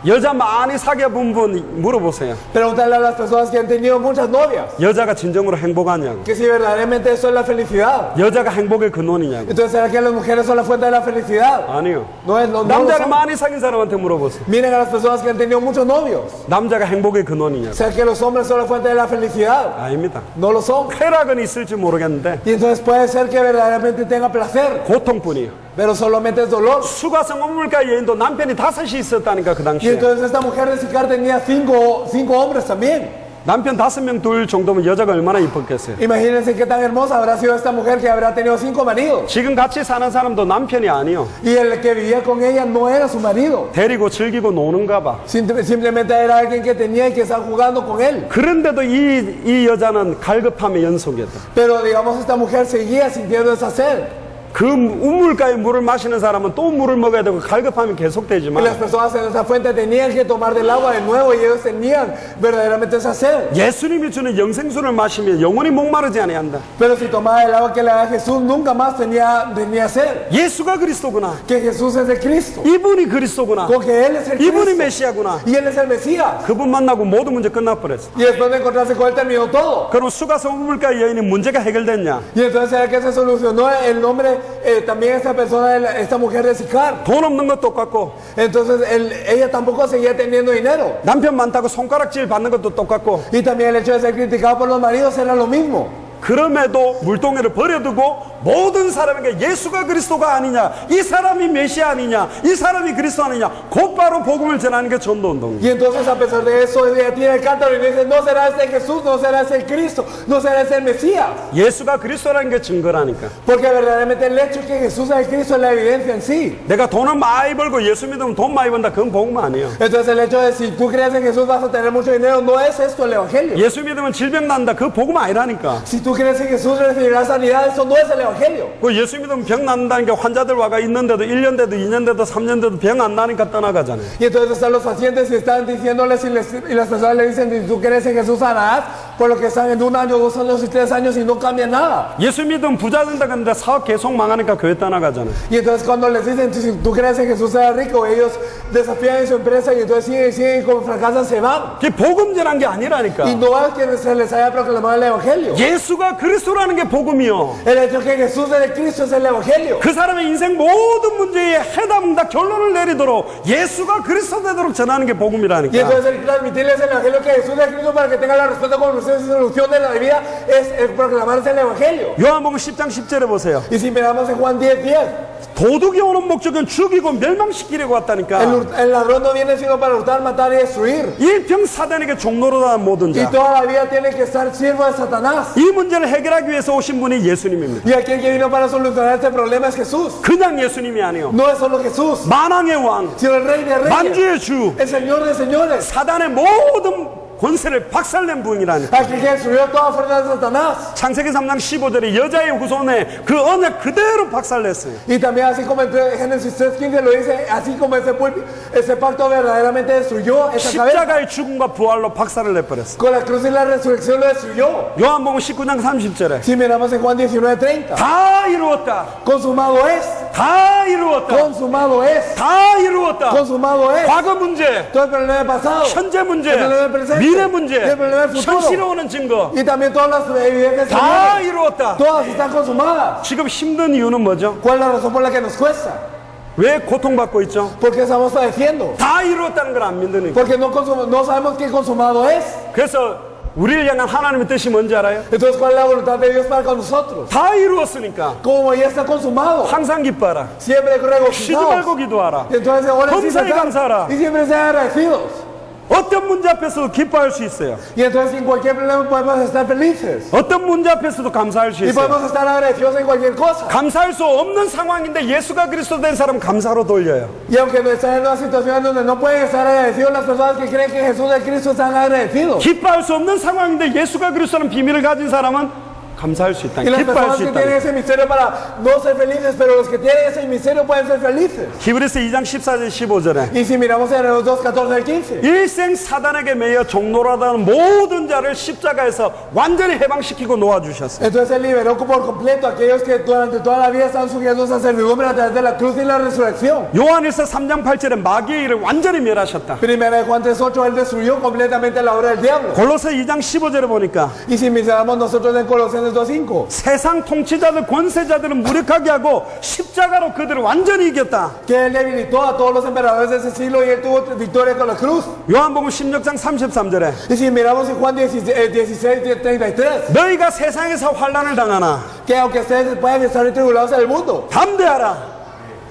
여자 많이 사귀어 본 분 물어보세요. Pregúntale a las personas que han tenido muchas novias 여자가 진정으로 행복하냐고. que si verdaderamente eso es la felicidad. 여자가 행복의 근원이냐고. Entonces, ¿será que las mujeres son la fuente de la felicidad? 아니요. No es, no lo 남자를 son. 많이 사귄 사람한테 물어보세요. Miren a las personas que han tenido muchos novios. 남자가 행복의 근원이냐고. ¿Será que los hombres son la fuente de la felicidad? 아닙니다. No lo son. 쾌락은 있을지 모르겠는데 Y entonces puede ser que verdaderamente tenga placer, 고통뿐이에요. pero solamente es dolor. 수가성 우물가 여인도 남편이 5이 있었다니까 그 Y 당시에. entonces esta mujer de Sicar tenía cinco hombres también. 남편 5명 둘 정도면 여자가 얼마나 이뻤겠어요. Imagínense qué tan hermosa habrá sido esta mujer que habrá tenido 5 maridos. 지금 같이 사는 사람도 남편이 아니요. Y el que vivía con ella no era su marido. 데리고 즐기고 노는가 봐. Simplemente era alguien que tenía y que estaba jugando con él. 그런데도 이 여자는 갈급함의 연속이었다. Pero digamos esta mujer seguía sintiendo esa sed. 그 우물가에 물을 마시는 사람은 또 물을 먹어야 되고 갈급함이 Y 계속되지만 las personas en esa fuente tenían que tomar del agua de nuevo y ellos tenían verdaderamente esa sed. 예수님이 주는 영생수를 마시면 영원히 목마르지 아니한다. Pero si tomaba el agua que le da Jesús, nunca más tenía sed. 예수가 그리스도구나. Que Jesús es el Cristo. 이분이 그리스도구나. Con que Él es el 이분이 Cristo. 메시아구나. Y Él es el Mesías. 그분 만나고 모든 문제 끝나버렸어. Y después de encontrarse con Él terminó todo. 그럼 수가성 우물가 여인이 문제가 해결됐냐? Y entonces ¿será que se solucionó el nombre también esta persona, esta mujer de Sicar? 돈 없는 것 똑같고 Entonces ella tampoco seguía teniendo dinero. 남편 많다고 손가락질 받는 것도 똑같고 Y también el hecho de ser criticado por los maridos era lo mismo. 그럼에도 물동이를 버려두고 모든 사람에게 예수가 그리스도가 아니냐, 이 사람이 메시아 아니냐, 이 사람이 그리스도 아니냐, 곧바로 복음을 전하는 게 전도운동이에요. Y entonces a pesar de eso ella tiene el cántaro y dice, no será este Jesús, no será este el Cristo, no será este el Mesías. 예수가 그리스도라는 게 증거라니까. Porque verdaderamente el hecho de que Jesús es el Cristo es la evidencia en sí. 내가 돈을 많이 벌고 예수 믿으면 돈 많이 번다, 그건 복음 아니에요. Entonces el hecho de si tú crees en Jesús vas a tener mucho dinero, no es esto el Evangelio. 예수 믿으면 질병 난다, 그 복음 아니라니까. Si tú crees en Jesús recibirás sanidad, eso no es el Evangelio. 그 예수 믿으면 병 난다는 게 환자들 와가 있는데도 1년 돼도 2년 돼도 3년 돼도 병 안 나니까 떠나가잖아요. Y entonces están los pacientes y están diciéndoles y las personas le dicen, si tú crees en Jesús sanarás, por lo que están en 1 año, 2 años y 3 años y no cambia nada. 예수 믿으면 부자 된다 그러는데 사업 계속 망하니까 교회 떠나가잖아요. Y entonces cuando les dicen, si tú crees en Jesús serás rico, ellos desafían en su empresa y entonces siguen y como fracasan se van. 그게 복음 전한 게 아니라니까. Y no es que se les haya proclamado el Evangelio. 예수가 그리스도라는 게 복음이요. El hecho de que Jesús es el Cristo es el Evangelio. 그 사람의 인생 모든 문제에 해답응답 결론을 내리도록 예수가 그리스도 되도록 전하는 게 Y 복음이라니까. entonces el transmitirles el Evangelio que Jesús es Cristo para que tengan la respuesta con ustedes y solución de la vida es proclamarse el Evangelio. 요한복음 10장 10절에 보세요. Y si miramos en Juan 10:10, 도둑이 오는 목적은 죽이고 멸망시키려고 왔다니까. el ladrón no viene sino para hurtar, matar y destruir. 일평 사단에게 종노릇하는 모든 Y 자. toda la vida tiene que estar siervo de Satanás. 이 문제를 해결하기 위해서 오신 분이 예수님입니다. Y aquel que vino para solucionar este problema es Jesús. 그냥 예수님이 아니요. No es solo Jesús, 만왕의 왕, sino el Rey de Reyes, 만주의 주, el Señor de Señores, 사단의 모든 권세를 박살낸 분이라니까. aquel que destruyó toda fuerza de Satanás. 창세기 3장 15절에 여자의 후손에 그 언약 그대로 박살냈어요. Y también así como en Génesis 3:15 lo dice, así como ese pacto verdaderamente destruyó esa cabeza. 십자가의 죽음과 부활로 박살을 내버렸어요. Con la cruz y la resurrección lo destruyó. 요한복음 19장 30절에 Si miramos en Juan 19:30, 다 이루었다. consumado es, 다 이루었다. consumado es, 다 이루었다. consumado es. 과거 문제, Todo el problema del pasado, 현재 문제, el problema del presente, 미래 문제, y el problema del 현실에 futuro. 오는 증거 Y también todas las evidencias que 다 vienen, 이루었다. todas están consumadas. 지금 힘든 이유는 뭐죠? ¿Cuál es la razón por la que nos cuesta? 왜 고통받고 있죠? Porque estamos padeciendo. 다 이루었다는 걸 안 믿으니까. Porque no sabemos qué consumado es. 그래서 우리를 향한 하나님의 뜻이 뭔지 알아요? Entonces, ¿cuál es la voluntad de Dios para con nosotros? 다 이루었으니까 Como ya está consumado, 항상 기뻐하라. siempre 쉬지 말고 regocijados. 기도하라. Entonces, ahora sí 범사에 감사하라. y siempre sean agradecidos. 어떤 문제 앞에서도 기뻐할 수 있어요. Y entonces, en cualquier problema podemos estar felices. 어떤 문제 앞에서도 감사할 수 Y 있어요. podemos estar agradecidos en cualquier cosa. 감사할 수 없는 상황인데 예수가 그리스도 된 사람 감사로 돌려요. Y aunque están en una situación donde no pueden estar agradecidos, las personas que creen que Jesús es Cristo están agradecidos. 기뻐할 수 없는 상황인데 예수가 그리스도라는 비밀을 가진 사람은 감사할 수 있다. Y las 기뻐할 personas 수 que 있다. tienen ese misterio para no ser felices, pero los que tienen ese misterio pueden ser felices. 히브리서 2장 14절 15절에 Y si miramos en Hebreos 2, 14 al 15, 일생 사단에게 매여 종노라다는 모든 자를 십자가에서 완전히 해방시키고 놓아주셨어요. entonces Él liberó por completo a aquellos que durante toda la vida están sujetos a servidumbre a través de la cruz y la resurrección. 요한일서 3장 8절에 마귀의 일을 완전히 멸하셨다. Primera de Juan 3:8, Él destruyó completamente la obra del diablo. 골로새 2장 15절에 보니까 Y si miramos nosotros en Colosenses 2:5, 세상 통치자들 권세자들은 무력하게 하고 십자가로 그들을 완전히 이겼다. que Él debilitó a todos los emperadores de ese siglo y Él tuvo victoria con la cruz. 요한복음 16장 33절에 Y si miramos en Juan 16:33, 너희가 세상에서 환난을 당하나 que aunque ustedes puedan estar tribulados en el mundo, 담대하라.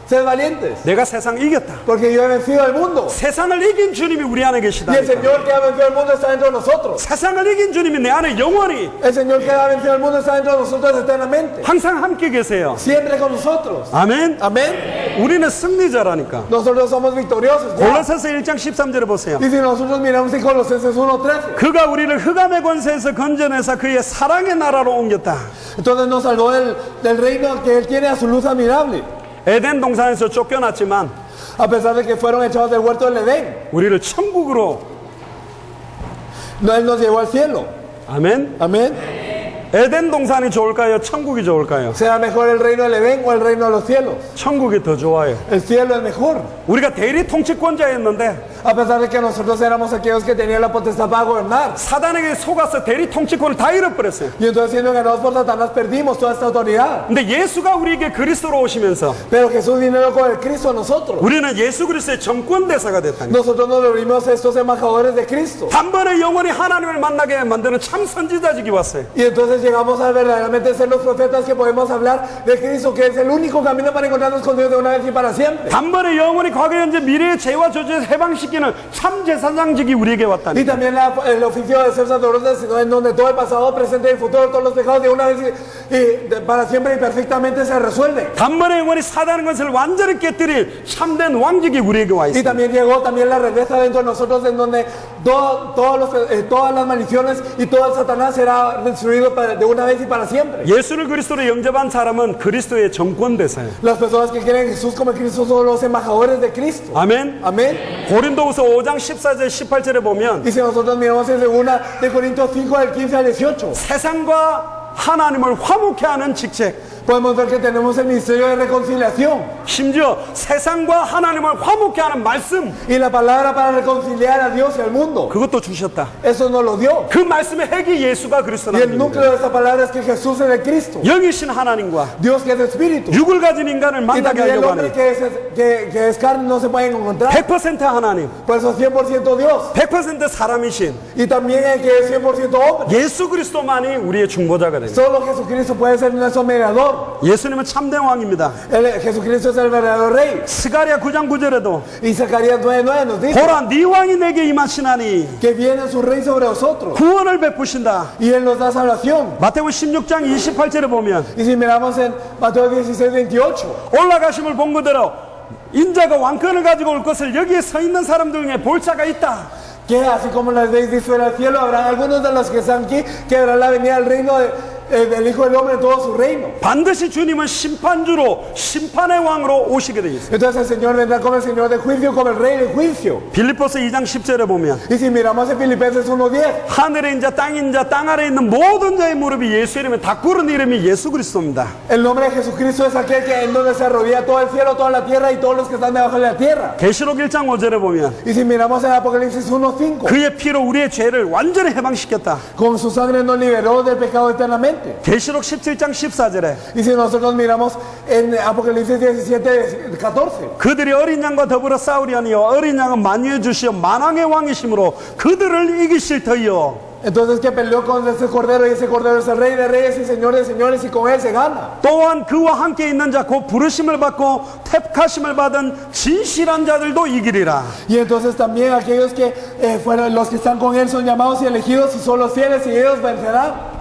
sed valientes, 내가 세상 이겼다. porque yo he vencido al mundo. 세상을 이긴 주님이 우리 안에 Y el 계시다니까. Señor que ha vencido al mundo está dentro de nosotros. 세상을 이긴 주님이 내 안에 영원히 El Señor que ha vencido al mundo está dentro de nosotros eternamente. 항상 함께 계세요. Siempre con nosotros. 아멘. Amén. 우리는 승리자라니까. Nosotros somos victoriosos. ¿Ya? 골로새서 1장 13절에 보세요. Y si nosotros miramos en Colosenses 1:13, 그가 우리를 흑암의 권세에서 건져내사 그의 사랑의 나라로 옮겼다. entonces nos salvó del reino que Él tiene a su luz admirable. 에덴 동산에서 쫓겨났지만 A pesar de que fueron echados del huerto del Edén, 우리를 천국으로. Él nos llevó al cielo. 아멘. Amén. 에덴 동산이 좋을까요? 천국이 좋을까요? ¿Será mejor el reino del Edén o el reino de los cielos? 천국이 더 좋아요. El cielo es mejor. 우리가 대리 통치권자였는데 A pesar de que nosotros éramos aquellos que tenían la potestad para gobernar. 사단에게 속아서 대리 통치권을 다 잃어버렸어요. Y entonces siendo engañados por Satanás perdimos toda esta autoridad. 근데 예수가 우리에게 그리스도로 오시면서 Pero Jesús vino con el Cristo a nosotros. 우리는 예수 그리스도의 정권 대사가 됐다니. Nosotros nos volvimos estos embajadores de Cristo. 단번에 영원히 하나님을 만나게 만드는 참 선지자직이 왔어요. Y entonces llegamos a verdaderamente ser los profetas que podemos hablar de Cristo, que es el único camino para encontrarnos con Dios de una vez y para siempre. 단번에 영원히 과거 현재 미래의 죄와 저주에서 해방시키는 참 제사장직이 우리에게 Y 왔다니. también el oficio de ser sacerdotes, en donde todo el pasado, presente y futuro, todos los pecados de una vez para siempre y perfectamente se resuelven. 단번에 영원히 사단의 것을 완전히 깨뜨릴 참된 왕직이 우리에게 와 Y 있어요. también llegó también la regresa dentro de nosotros, en donde todas las maldiciones y todo el Satanás será destruido de una vez y para siempre. 예수를 그리스도로 영접한 사람은 그리스도의 정권 대사예요. Las personas que creen en Jesús como Cristo son los embajadores de Cristo. 아멘. Amén. 고린도후서 5장 14절 18절에 보면 Y si nosotros miramos en 2 de Corintios 5 del 15 al 18, 세상과 하나님을 화목케 하는 직책, podemos ver que tenemos el ministerio de reconciliación 심지어 세상과 하나님을 화목케 하는 말씀, y la palabra para reconciliar a Dios y al mundo. 그것도 주셨다. Eso nos lo dio. 그 말씀의 핵이 예수가 Y el 그리스도라는 núcleo 겁니다. de esa palabra es que Jesús es el Cristo, 영이신 하나님과 Dios que es espíritu. 육을 가진 인간을 Y 만나게 también el 하려고 hombre 하는 que es carne no se pueden encontrar. 100% 하나님, Por eso es 100% Dios. 100% 사람이신 Y también el que es 100% hombre. 예수 그리스도만이 우리의 중보자가 됩니다. Solo Jesucristo puede ser nuestro mediador. 예수님은 참된 왕입니다. Jesucristo es el verdadero rey. 스가랴 9장 9절에도 Y Zacarías 9:9 nos dice 보라 네 왕이 내게 임하시나니 que viene su rey sobre nosotros. 구원을 베푸신다. Y Él nos da salvación. 마태복음 16장 28절에 보면 Y si miramos en Mateo 16:28, 올라가심을 본 그대로 인자가 왕권을 가지고 올 것을 여기에 서 있는 사람들 중에 볼 자가 있다. que así como las veis de fuera al cielo, habrá algunos de los que están aquí que verán la venida del reino del Hijo del Hombre en todo su reino. 반드시 주님은 심판주로 심판의 왕으로 오시게 되어 있어요. Entonces el Señor vendrá como el Señor de juicio, como el Rey del juicio. 빌립보서 2장 10절에 보면 Y si miramos en Filipenses 1:10, 하늘에 인자 땅인 자 땅 아래 있는 모든 자의 무릎이 예수 이름에 다 꿇은 이름이 예수 그리스도입니다. el nombre de Jesucristo es aquel que en donde se arrodilla todo el cielo, toda la tierra y todos los que están debajo de la tierra. 계시록 1장 5절에 보면 Y si miramos en Apocalipsis 1:5, 그의 피로 우리의 죄를 완전히 해방시켰다. con su sangre nos liberó del pecado eternamente. 계시록 17장 14절에 Y si nosotros miramos en Apocalipsis 17:14, 그들이 어린 양과 더불어 싸우리 하니요 어린 양은 만유의 주시요 만왕의 왕이심으로 그들을 이기실 터이요. entonces que peleó con ese cordero y ese cordero es el Rey de reyes y Señor de señores y con él se gana. 또한 그와 함께 있는 자 곧 부르심을 받고 택하심을 받은 진실한 자들도 이기리라. Y entonces también aquellos que fueron los que están con él son llamados y elegidos y son los fieles y ellos vencerán.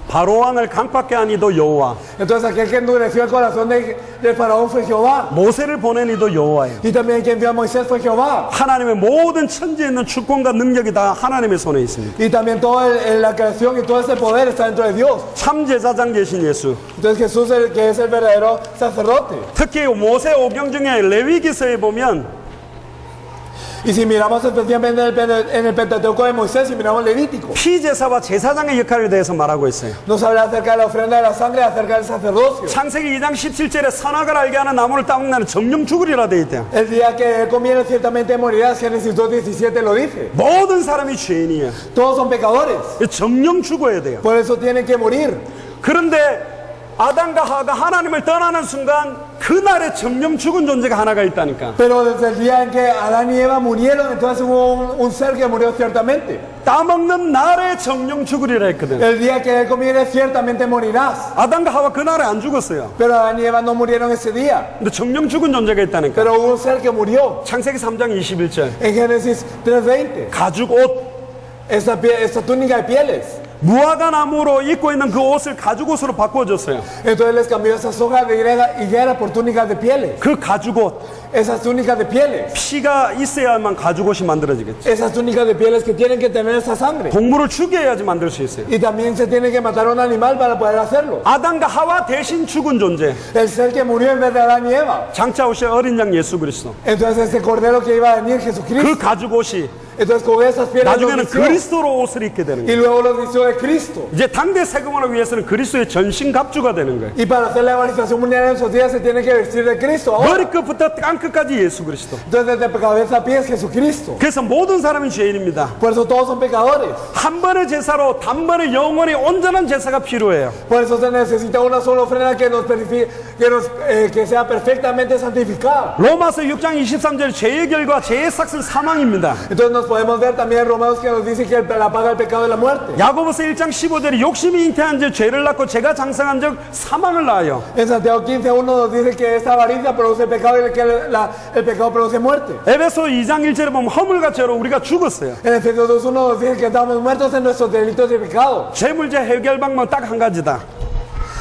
바로 왕을 강팍게 한 이도 여호와, Entonces aquel que endureció el corazón del faraón fue Jehová. 모세를 보낸 이도 여호와예요. Y también quien envió a Moisés fue Jehová. 하나님의 모든 천지에 있는 주권과 능력이 다 하나님의 손에 있습니다. Y también toda la creación y todo ese poder está dentro de Dios. 참 제사장 되신 예수. Entonces Jesús, que es el verdadero sacerdote. 특히 모세 오경 중에 레위기서에 보면 Y si miramos especialmente en el Pentateuco de Moisés y miramos Levítico, 피제사와 제사장의 역할에 대해서 말하고 있어요. nos habla acerca de la ofrenda de la sangre, acerca del sacerdocio. 창세기 2장 17절에 선악을 알게 하는 나무를 따먹는 정령 죽으리라 되어 있대요. El día que él comiera ciertamente morirás, Génesis 2:17 lo dice. 모든 사람이 죄인이에요. Todos son pecadores, 정령 죽어야 돼요. por eso tienen que morir. 그런데 아담과 하와가 하나님을 떠나는 순간 그날의 정령 죽은 존재가 하나가 있다니까. Pero desde el día en que Adán y Eva murieron, entonces hubo un ser que murió ciertamente. 따먹는 날에 정령 죽으리라 했거든. El día que él comiere, ciertamente morirás. 아담과 하와 그날에 안 죽었어요. Pero Adán y Eva no murieron ese día. 근데 정령 죽은 존재가 있다니까. Pero hubo un ser que murió. 창세기 3장 21절. En Génesis 3:20, 가죽 옷, esta túnica de pieles. 무화과 나무로 입고 있는 그 옷을 가죽 옷으로 바꿔줬어요. Entonces les cambió esas hojas de higuera por túnicas de pieles. 그 가죽 옷, Esas túnicas de pieles. 피가 있어야만 가죽 옷이 만들어지겠죠. Esas túnicas de pieles que tienen que tener esa sangre. 동물을 죽여야지 만들 수 있어요. Y también se tiene que matar a un animal para poder hacerlo. 아담과 하와 대신 죽은 존재, El ser que murió en vez de Adán y Eva. 장차 오실 어린 양 예수 그리스도. Entonces ese cordero que iba a venir, 그 Jesucristo. 가죽 옷이 Entonces con esas pieles los 나중에는 vistió. 그리스도로 옷을 입게 되는 Y 거예요. luego los vistió de Cristo. 이제 당대 세금을 위해서는 그리스도의 전신갑주가 되는 거예요. Y para hacer la evangelización mundial en esos días se tiene que vestir de Cristo. Ahora. 머리끝부터 깡끝까지 예수 그리스도. Entonces desde cabeza a pies Jesucristo. 그래서 모든 사람이 죄인입니다. Por eso todos son pecadores. 한 번의 제사로 단번에 영원히 온전한 제사가 필요해요. Por eso se necesita una sola ofrenda que sea perfectamente santificada. 로마서 6장 23절 죄의 결과 죄의 삭은 사망입니다. Entonces nos podemos ver también en Romanos que nos dice que la paga del pecado es la muerte. 야고보서 1장 15절에 욕심이 잉태한 즉 죄를 낳고 죄가 장성한 즉 사망을 낳아요. En Santiago 15:1 nos dice que esta avaricia produce pecado y que el pecado produce muerte. 에베소 2장 1절에 보면 허물과 죄로 우리가 죽었어요. En Efesios 2:1 nos dice que estamos muertos en nuestros delitos y pecados. 죄물죄 해결 방법은 딱 한 가지다.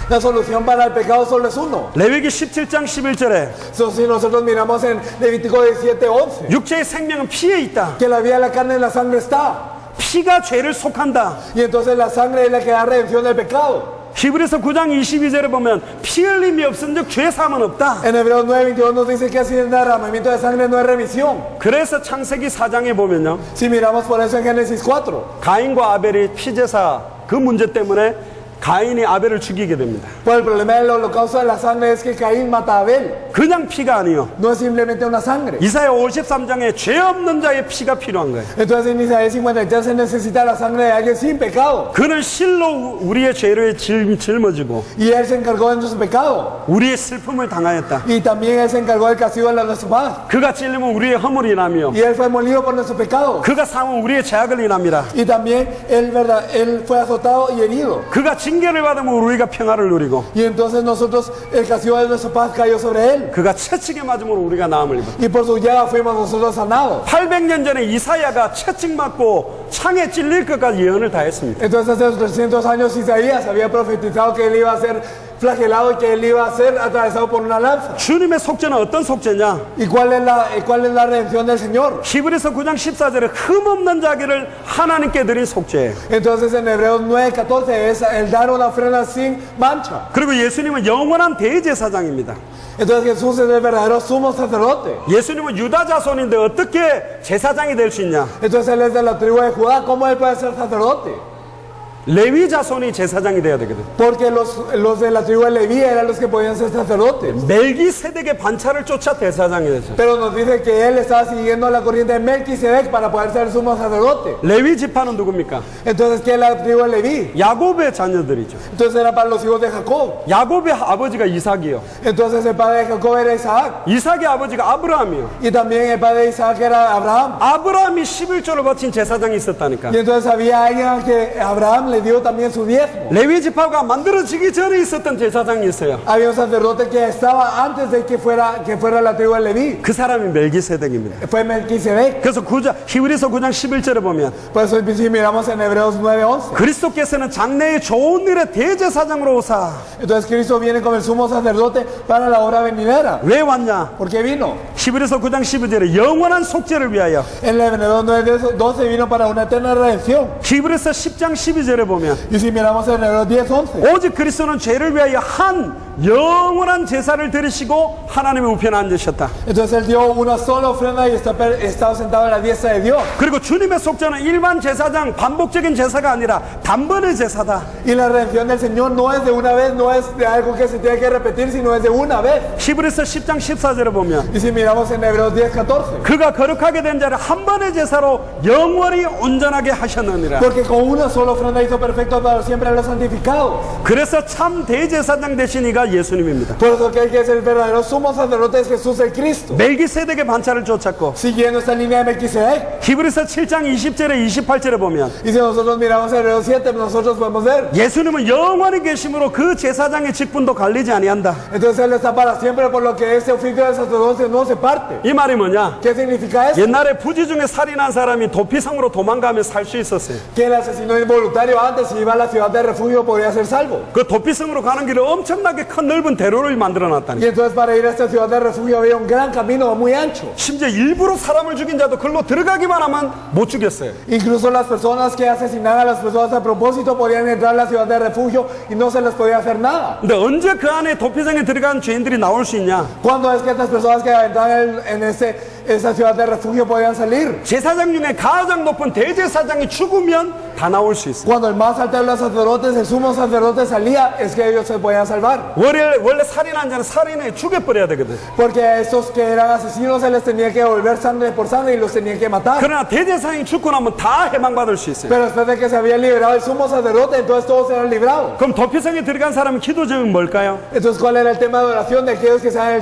La solución para el pecado solo es uno. 레위기 17장 11절에 So, si nosotros miramos en Levítico 17:11, 육체의 생명은 피에 있다. que la vida de la carne en la sangre está. 피가 죄를 속한다. Y entonces la sangre es la que da redención del pecado. 히브리서 9장 22절에 보면 피 흘림이 없은즉 죄 사함은 없다. En Hebreos 9:22 nos dice que así el derramamiento de sangre no es remisión. 그래서 창세기 4장에 보면요, Si miramos por eso en Génesis 4, 가인과 아벨이 피제사 그 문제 때문에 가인이 아벨을 죽이게 됩니다. pues el problema del holocausto de la sangre es que Caín mata a Abel. 그냥 피가 아니요. No es simplemente una sangre. 이사야 53장에 죄 없는 자의 피가 필요한 거예요. Entonces en Isaías 53 se necesita la sangre de alguien sin pecado. 그는 실로 우리의 죄를 짊어지고 Y él se encargó de nuestro pecado. 우리의 슬픔을 당하였다. Y también él se encargó del castigo de nuestra paz. 그가 찔리면 우리의 허물이 나며 Y él fue molido por nuestro pecado. 그가 상하면 우리의 죄악을 인합니다. Y también él fue azotado y herido. 그가 징계를 받으면 우리가 평화를 누리고 Y entonces nosotros, el castigo de nuestra paz cayó sobre él. 그가 채찍에 맞으면 우리가 나음을 입었다. Y por su llaga fuimos nosotros sanados. 800년 전에 이사야가 채찍 맞고 창에 찔릴 것까지 예언을 다 했습니다. Entonces hace 300 años Isaías había profetizado que él iba a ser flagelado y que él iba a ser atravesado por una lanza. 주님의 속죄는 어떤 속죄냐? ¿Y cuál es la redención del Señor? 히브리서 9장 14절에 흠없는 자기를 하나님께 드린 속죄. Entonces en Hebreos 9:14 es el dar una ofrenda sin mancha. 그리고 예수님은 영원한 대제사장입니다. Entonces Jesús es el verdadero sumo sacerdote. 예수님은 유다 자손인데 어떻게 제사장이 될 수 있냐? Entonces él es de la tribu de Judá, ¿cómo él puede ser sacerdote? 레위 자손이 제사장이 돼야 되거든. Porque los de la tribu de Leví eran los que podían ser sacerdotes. 멜기세덱의 반차를 쫓아 대사장이 됐어요. Pero nos dice que él estaba siguiendo la corriente de Melquisedec para poder ser sumo sacerdote. 레위 지파는 누굽니까? Entonces, ¿qué es la tribu de Leví? 야곱의 자녀들이죠. Entonces era para los hijos de Jacob. 야곱의 아버지가 이삭이요. Entonces el padre de Jacob era Isaac. 이삭의 아버지가 아브라함이요. Y también el padre de Isaac era Abraham. 아브라함이 11조를 바친 제사장이 있었다니까. Y entonces había alguien que Abraham le dio también su diezmo. 레위 지파가 만들어지기 전에 있었던 제사장이 있어요. Había un sacerdote que estaba antes de que fuera la tribu de Leví. 그 사람이 멜기세덱입니다. Fue Melquisedec. 그래서 히브리서 9장 11절에 보면 Por eso si miramos en Hebreos 9:11. 그리스도께서는 장래의 좋은 일의 대제사장으로 오사. Entonces Cristo viene como el sumo sacerdote para la hora venidera. 왜 왔냐? ¿Por qué vino? 히브리서 9장 12절에 영원한 속죄를 위하여. En Hebreos 9:12 vino para una eterna redención. 히브리서 10장 12절에 보면 Y si miramos en Hebreos 10:11. 오직 그리스도는 죄를 위하여 한 영원한 제사를 드리시고 하나님의 우편에 앉으셨다. Entonces él dio una sola ofrenda y estaba sentado a la diestra de Dios. 그리고 주님의 속죄는 일반 제사장 반복적인 제사가 아니라 단번의 제사다. Y la redención del Señor no es de una vez, no es de algo que se tiene que repetir, sino es de una vez. 히브리서 10장 14절에 보면 Y si miramos en Hebreos 10:14. 그가 거룩하게 된 자를 한 번의 제사로 영원히 온전하게 하셨느니라. Porque con una sola ofrenda hizo perfecto para siempre a los santificados. 그래서 참 대제사장 되신 이가 예수님입니다. Por eso que el que es el verdadero sumo sacerdote es Jesús el Cristo. 멜기세덱의 반차를 쫓았고 Siguiendo esta línea de Melquisedec. 히브리서 7장 20절에 28절에 보면 Y si nosotros miramos en Hebreos 7, nosotros podemos ver. 예수님은 영원히 계심으로 그 제사장의 직분도 갈리지 아니한다. Entonces él está para siempre, por lo que este oficio del sacerdocio no se parte. 이 말이 뭐냐? ¿Qué significa eso? 옛날에 부지 중에 살인한 사람이 도피성으로 도망가면 살 수 있었어요. Que el asesino involuntario antes, si iba a la ciudad de refugio, podría ser salvo. 그 도피성으로 가는 길에 엄청나게 큰 넓은 대로를 만들어 Y 놨다니. entonces para ir a esta ciudad de refugio había un gran camino muy ancho. 심지어 일부러 사람을 죽인 자도 글로 들어가기만 하면 못 죽였어요. Incluso las personas que asesinaban a las personas a propósito podían entrar a la ciudad de refugio y no se les podía hacer nada. 근데 언제 그 안에 도피성에 들어간 죄인들이 나올 수 있냐? ¿Cuándo es que estas personas que entraban en esa ciudad de refugio podían salir? 제사장 중에 가장 높은 대제사장이 죽으면 다 나올 수 있어요. Cuando el más alto de los sacerdotes, el sumo sacerdote salía, es que ellos se podían salvar. 원래 살인한 자는 살인해 죽여버려야 되거든. Porque a estos que eran asesinos se les tenía que devolver sangre por sangre y los tenían que matar. 그러나 대제사장이 죽고 나면 다 해방받을 수 있어요. Pero después de que se había liberado el sumo sacerdote, entonces todos eran librados. 그럼 도피성에 들어간 사람은 기도 제목이 뭘까요? Entonces, ¿cuál era el tema de oración de aquellos que estaban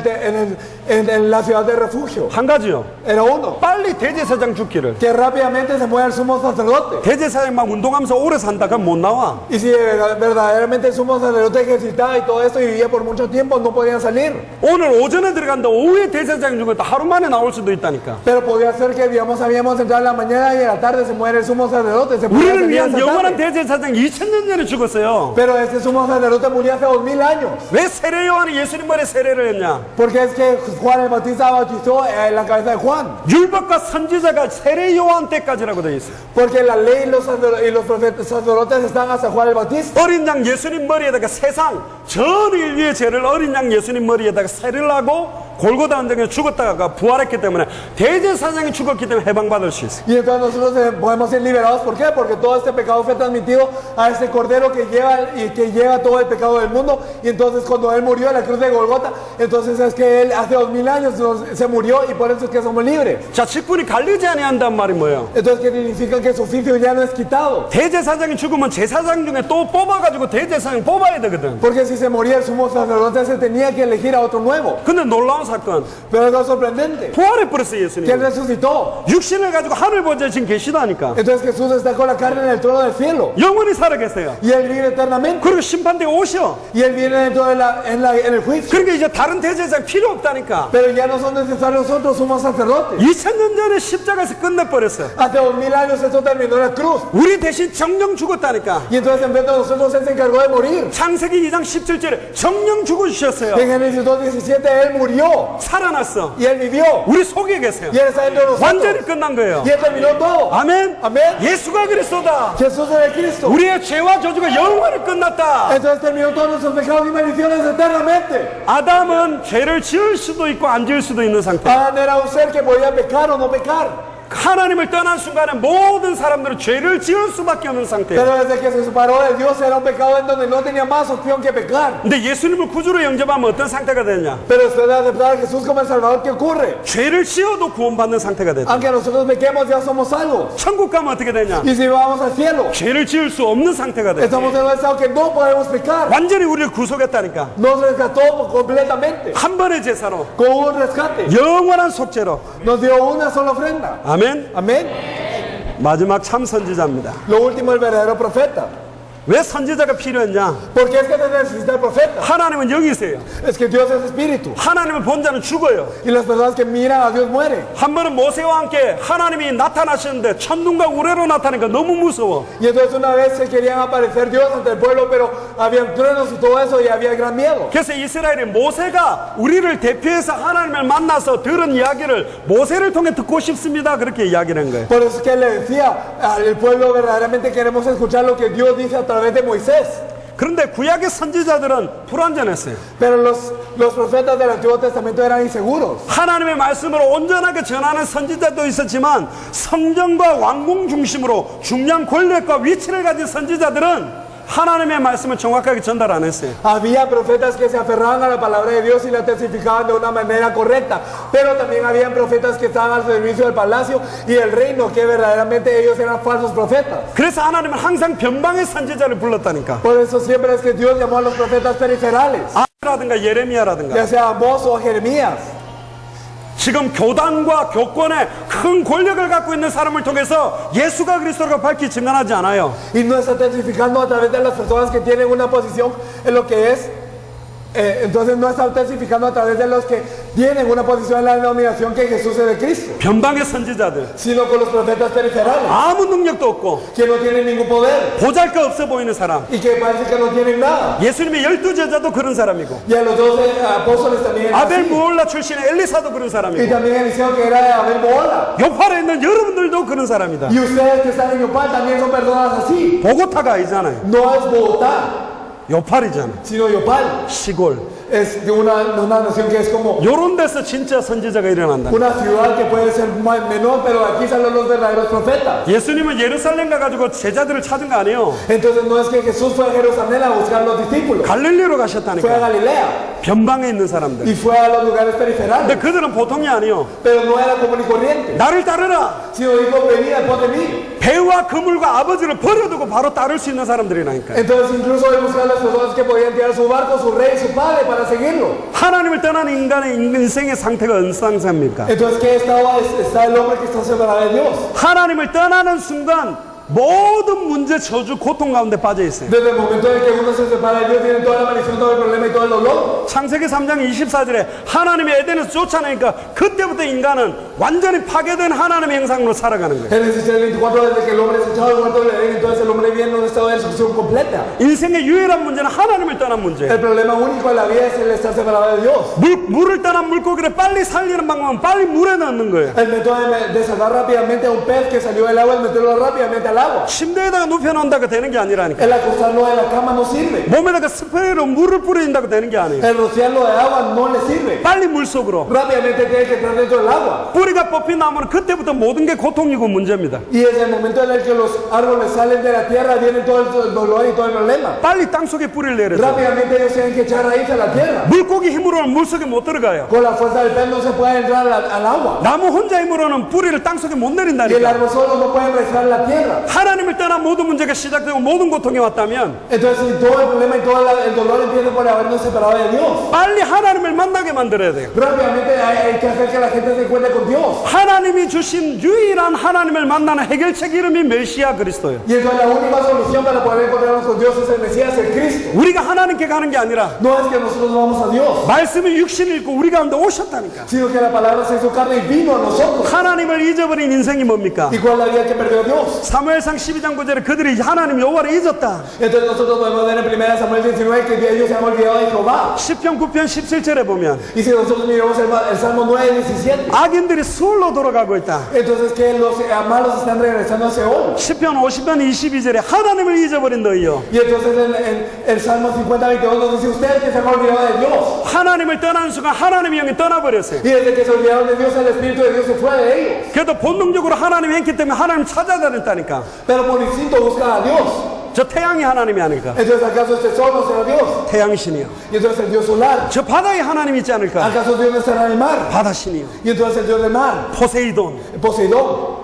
en la ciudad de refugio? 한 가지요. Era uno, 빨리 대제사장 죽기를. que rápidamente se muera el sumo sacerdote. 대제사장 막 운동하면서 오래 산다 그럼 못 나와. Y si verdaderamente el sumo sacerdote ejercitaba y todo esto y vivía por mucho tiempo, no podían salir. 오늘 오전에 들어간다 오후에 대제사장 죽었다 하루 만에 나올 수도 있다니까. Pero podía ser que, digamos, habíamos entrado en la mañana y en la tarde se muere el sumo sacerdote. Se podía 우리를 salir 위한 esa 영원한 tarde. 대제사장 2000년 전에 죽었어요. Pero este sumo sacerdote murió hace 2000 años. 왜 세례 요한이 예수님 머리에 세례를 했냐? Porque es que Juan el Bautista bautizó en la cabeza de Juan. 율법과 선지자가 세례 요한 때까지라고 되어 있어요. Porque la ley y los profetas sacerdotes están hasta Juan el Bautista. 어린 양 예수님 머리에다가 세상 전 인류의 죄를 어린 양 예수님 머리에다가 세례를 하고 골고다 언덕에 죽었다가 부활했기 때문에 대제사장이 죽었기 때문에 해방받을 수 있어요. Y entonces nosotros podemos ser liberados. ¿Por qué? Porque todo este pecado fue transmitido a este cordero que lleva todo el pecado del mundo. Y entonces cuando él murió en la cruz de Golgota, entonces es que él hace 2000 años se murió y por eso es que somos libres. 자, 직분이 갈리지 아니한단 말이 뭐예요? Entonces, ¿qué significa? Que su oficio ya no es quitado. 대제사장이 죽으면 제사장 중에 또 뽑아가지고 대제사장 뽑아야 되거든. Porque si se moría el sumo sacerdote, se tenía que elegir a otro nuevo. 근데 놀라운 사건. Pero algo sorprendente, 부활해버렸어요, que él 예수님. resucitó. 육신을 가지고 하늘 보좌에 지금 계시다니까. Entonces Jesús está con la carne en el trono del cielo. 영원히 살아 계세요. Y él vive eternamente. 그리고 심판대에 오셔. Y él viene dentro de en el juicio. 그러니까 이제 다른 대제사장 필요 없다니까. Pero ya no son necesarios nosotros, somos sacerdotes. 2000년 전에 십자가에서 끝내버렸어. Hace 2000 años esto terminó en la cruz. 우리 대신 정령 죽었다니까. Y entonces en vez de nosotros él se encargó de morir. 창세기 2장 17절에 정령 죽어주셨어요. En Génesis 2:17 él murió. 살아났어. Y él vivió. 우리 속에 계세요. Y él está dentro de nosotros. 완전히 끝난 거예요. Y él terminó todo. 아멘. Amén. 예수가 그리스도다. Jesús es el Cristo. 우리의 죄와 저주가 영원히 끝났다. Entonces terminó todos nuestros pecados y maldiciones eternamente. 아담은 죄를 지을 수도 있고 안 지을 수도 있는 상태. Adán era un ser que podía pecar o no pecar. 하나님을 떠난 순간에 모든 사람들은 죄를 지을 수밖에 없는 상태. Pero desde que se separó de Dios era un pecado en donde no tenía más opción que pecar. 근데 예수님을 구주로 영접하면 어떤 상태가 되냐? Pero después de aceptar a Jesús como el Salvador, ¿qué ocurre? 죄를 지어도 구원받는 상태가 됐다. Aunque nosotros pequemos ya somos salvos. 천국 가면 어떻게 되냐? Y si vamos al cielo, 죄를 지을 수 없는 상태가 됐다. estamos en un estado que no podemos pecar. 완전히 우리를 구속했다니까. Nos rescató completamente. 한 번의 제사로 Con un rescate. 영원한 속죄로. Nos dio una sola ofrenda. 아멘. Amén. 마지막 참 선지자입니다. Lo último, el verdadero profeta. 왜 선지자가 필요했냐? ¿Por qué es que se necesita el profeta? 하나님은 영이세요. Es que Dios es espíritu. 하나님을 본 자는 죽어요. Y las personas que miran a Dios mueren. 한 번은 모세와 함께 하나님이 나타나셨는데 천둥과 우레로 나타나니까 너무 무서워. Y entonces una vez se querían aparecer Dios ante el pueblo, pero había truenos y todo eso y había gran miedo. 그래서 이스라엘이 모세가 우리를 대표해서 하나님을 만나서 들은 이야기를 모세를 통해 듣고 싶습니다. 그렇게 이야기를 한 거예요. Por eso es que le decía al pueblo, verdaderamente queremos escuchar lo que Dios dice a través de Moisés. 그런데 구약의 선지자들은 불완전했어요. Pero los profetas del Antiguo Testamento eran inseguros. 하나님의 말씀을 온전하게 전하는 선지자도 있었지만 성전과 왕궁 중심으로 중요한 권력과 위치를 가진 선지자들은 하나님의 말씀을 정확하게 전달 안 했어요. Había profetas que se aferraban a la palabra de Dios y la testificaban de una manera correcta, pero también habían profetas que estaban al servicio del palacio y del reino, que verdaderamente ellos eran falsos profetas. 그래서 하나님은 항상 변방의 선지자를 불렀다니까. Por eso siempre es que Dios llamó a los profetas periferales, 아라든가 예레미야라든가. ya sea Amós o Jeremías. 지금 교단과 교권에 큰 권력을 갖고 있는 사람을 통해서 예수가 그리스도가 밝히 증언하지 않아요. Y no está testificando a través de las personas que tienen una posición en lo que es. Entonces no está testificando a través de los que tienen una posición en la denominación que Jesús es de Cristo, 변방의 선지자들. sino con los profetas periferales, 아무 능력도 없고 que no tienen ningún poder 보잘것 없어 보이는 사람. y que parece que no tienen nada. 예수님의 12제자도 그런 사람이고 Y a los 12 apóstoles también era 아벨 así. 무올라 출신의 엘리사도 그런 Y 사람이고 también Eliseo, que era de Abel Mohola. 요파에 있는 여러분들도 그런 사람이다. Y ustedes que están en Yopal también son personas así. 보고타가 아니잖아요. No es Bogotá, 요팔이잖아. sino Yopal. 시골. Es de una nación que es como 요런 데서 진짜 선지자가 일어난다. una ciudad que puede ser más menor, pero aquí salen los verdaderos profetas. 예수님은 예루살렘 가가지고 제자들을 찾은 거 아니에요. Entonces no es que Jesús fue a Jerusalén a buscar los discípulos, 갈릴리로 fue a 가셨다니까. Galilea 변방에 있는 사람들. y fue a los lugares periferales, 근데 그들은 보통이 아니요. pero no era común y corriente, 나를 따르라. sino dijo, venid después de mí. 배와 그물과 아버지를 버려두고 바로 따를 수 있는 사람들이라니까. Entonces incluso él buscaba a las personas que podían tirar su barco, su rey, su padre para seguirlo. 하나님을 떠난 인간의 인생의 상태가 어느 상태입니까? Entonces, ¿qué estado está el hombre que está separado de Dios? 하나님을 떠나는 순간 모든 문제, 저주, 고통 가운데 빠져 있어요. Desde el momento en que uno se separa de Dios, tiene toda la maldición, todo el problema y todo el dolor. 창세기 3장 24절에 하나님이 에덴에서 쫓아내니까 그때부터 인간은 완전히 파괴된 하나님의 형상으로 살아가는 거예요. Génesis 3:24, desde que el hombre es echado del huerto del Edén, entonces el hombre viene en un estado de destrucción completa. 인생의 유일한 문제는 하나님을 떠난 문제예요. El problema único de la vida es el estar separado de Dios. 물을 떠난 물고기를 빨리 살리는 방법은 빨리 물에 넣는 거예요. El método de sacar rápidamente a un pez que salió del agua es meterlo rápidamente al agua. 침대에다가 눕혀놓는다고 되는 게 아니라니까. El acostarlo de la cama no sirve. 몸에다가 스프레이로 물을 뿌린다고 되는 게 아니에요. El rociarlo de agua no le sirve. 빨리 물 속으로. Rápidamente tiene que entrar dentro del agua. 뿌리가 뽑힌 나무는 그때부터 모든 게 고통이고 문제입니다. Y desde el momento en el que los árboles salen de la tierra, viene todo el dolor y todo el problema. 빨리 땅 속에 뿌리를 내려서. Rápidamente ellos tienen que echar raíz a la tierra. 물고기 힘으로는 물 속에 못 들어가요. Con la fuerza del pez no se puede entrar al agua. 나무 혼자 힘으로는 뿌리를 땅 속에 못 Y el 내린다니까. árbol solo no puede enraizar en la tierra. 하나님을 떠난 모든 문제가 시작되고 모든 고통이 왔다면 Entonces, si todo el problema y todo el dolor empieza por habernos separado de Dios, 빨리 하나님을 만나게 만들어야 돼요. rápidamente hay que hacer que la gente se encuentre con Dios. 하나님이 주신 유일한 하나님을 만나는 해결책 이름이 메시아 그리스도예요. Y entonces la única solución para poder encontrarnos con Dios es el Mesías, el Cristo. 우리가 하나님께 가는 게 아니라 No es que nosotros vamos a Dios, 말씀이 육신을 입고 우리 가운데 오셨다니까. sino que la palabra se hizo carne y vino a nosotros. 하나님을 잊어버린 인생이 뭡니까? ¿Y cuál es la vida que perdió Dios? 사무엘상 12장 9절에 그들이 하나님 여호와를 잊었다. Entonces nosotros podemos ver en 1 Samuel 19 que ellos se han olvidado de Jehová. 10편 9편 17절에 보면 Y si nosotros miramos el Salmo 9, 17, 악인들이 수월로 돌아가고 있다. entonces que los malos están regresando a Seol. 10편 50편 22절에 하나님을 잊어버린 너희요. Y entonces en el Salmo 50, 22 nos dice ustedes que se han olvidado de Dios. 하나님을 떠나는 순간 하나님의 영이 떠나버렸어요. Y desde que se olvidaron de Dios, el Espíritu de Dios se fue de ellos. 그래도 본능적으로 하나님 행기 때문에 하나님 찾아다녔다니까. Pero por instinto buscan a Dios. 저 태양이 하나님이 아닐까? Entonces, ¿acaso este sol no será Dios? 태양신이요. Y entonces el Dios solar. 저 바다에 하나님이 있지 않을까? ¿Acaso Dios no estará en el mar? 바다신이요. Y entonces el Dios del mar. 포세이돈. Poseidón.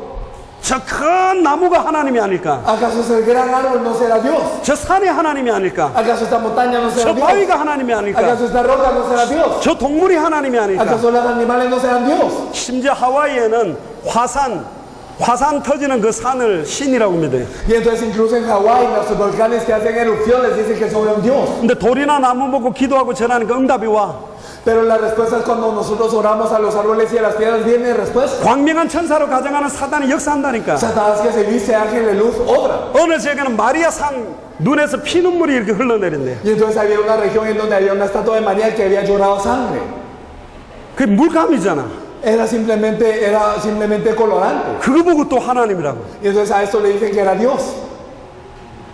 저 큰 나무가 하나님이 아닐까? ¿Acaso ese gran árbol no será Dios? 저 산이 하나님이 아닐까? ¿Acaso esta montaña no será 저 Dios? 바위가 하나님이 아닐까? ¿Acaso esta roca no será Dios? 저 동물이 하나님이 아닐까? ¿Acaso los animales no serán Dios? 심지어 하와이에는 화산 터지는 그 산을 신이라고 믿어요. Y entonces incluso en Hawái los volcanes que hacen erupciones dicen que son un Dios. 근데 돌이나 나무 보고 기도하고 전하니까 응답이 와. Pero la respuesta es cuando nosotros oramos a los árboles y a las piedras viene respuesta. 광명한 천사로 가정하는 사단이 역사한다니까. Satanás que se viste ángel de luz obra. 어느 지역에는 마리아 산 눈에서 피눈물이 이렇게 흘러내린대요. Y entonces había una región en donde había una estatua de María que había llorado sangre. 그게 물감이잖아. Era simplemente colorante. 그거 보고 또 하나님이라고. Y entonces a esto le dicen que era Dios.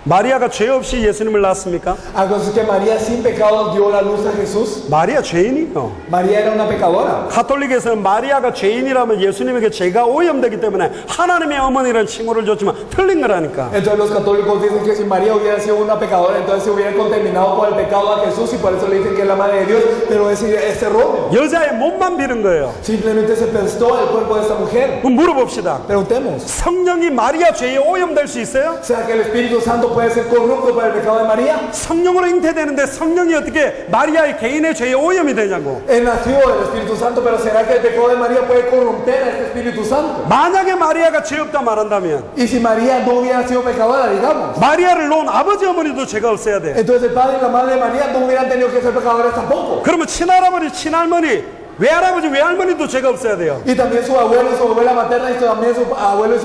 마리아가 죄 없이 예수님을 낳았습니까? ¿Acaso es que María sin pecado dio la luz a Jesús? 마리아 죄인이요. María era una pecadora. 가톨릭에서는 마리아가 죄인이라면 예수님에게 죄가 오염되기 때문에 하나님의 어머니라는 칭호를 줬지만 틀린 거라니까. Entonces los católicos dicen que si María hubiera sido una pecadora, entonces se hubiera contaminado por el pecado a Jesús y por eso le dicen que es la madre de Dios, pero es erróneo. 여자의 몸만 비는 거예요. Simplemente se prestó el cuerpo de esta mujer. 그럼 물어봅시다. Preguntemos, 성령이 마리아 죄에 오염될 수 있어요? ¿será que el Espíritu Santo puede ser corrupto por el pecado de María? 성령으로 잉태되는데 성령이 어떻게 마리아의 개인의 죄에 오염이 되냐고. Él nació del Espíritu Santo, pero ¿será que el pecado de María puede corromper a este Espíritu Santo? 만약에 마리아가 죄 없다 말한다면 Y si María no hubiera sido pecadora, digamos, 마리아를 놓은 아버지 어머니도 죄가 없어야 돼. entonces el padre y la madre de María no hubieran tenido que ser pecadores tampoco. 그러면 친할아버지, 친할머니, 외할아버지, 외할머니도 죄가 없어야 돼요. Y también su abuelo y su abuela materna y también su abuelo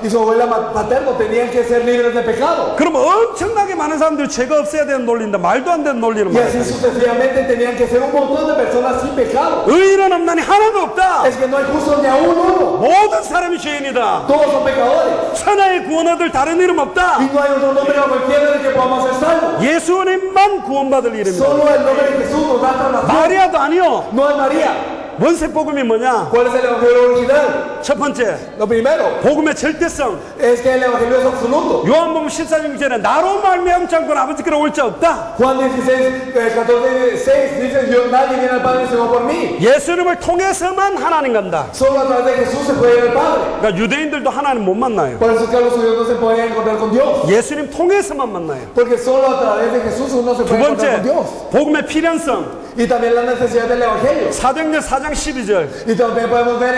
y su abuela paterno tenían que ser libres de pecado. 그러면 엄청나게 많은 사람들이 죄가 없어야 되는 논리인데 말도 안 되는 논리는 Y así 말이에요. sucesivamente tenían que ser un montón de personas sin pecado. 의인은 없나니 하나도 없다. Es que no hay justo ni a uno. 모든 사람이 죄인이다. Todos son pecadores. 천하의 구원 얻을 다른 이름 Y 없다. no hay otro nombre bajo el cielo en el que podamos ser salvos. 예수님만 구원받을 이름이다. Solo el nombre de Jesús nos da salvación. 마리아도 아니요. No es María. 원색 복음이 뭐냐? ¿Cuál es el evangelio original? 첫 번째, Lo primero 복음의 절대성. es que el evangelio es absoluto. 요한복음 14장절에 나로 말미암지 않고는 아버지께로 올 자 없다. Juan 16, 14, 6 dice: yo nadie viene al Padre sino por mí. 예수님을 통해서만 하나님 간다. Solo a través de Jesús se puede ir al Padre. 그러니까 유대인들도 하나님 못 만나요. Por eso es que los judíos no se podían encontrar con Dios. 예수님 통해서만 만나요. Porque solo a través de Jesús uno se 두 puede encontrar con 번째, Dios. 복음의 필연성. Y también la necesidad del evangelio. 사도행전 4장 12절. Y también podemos ver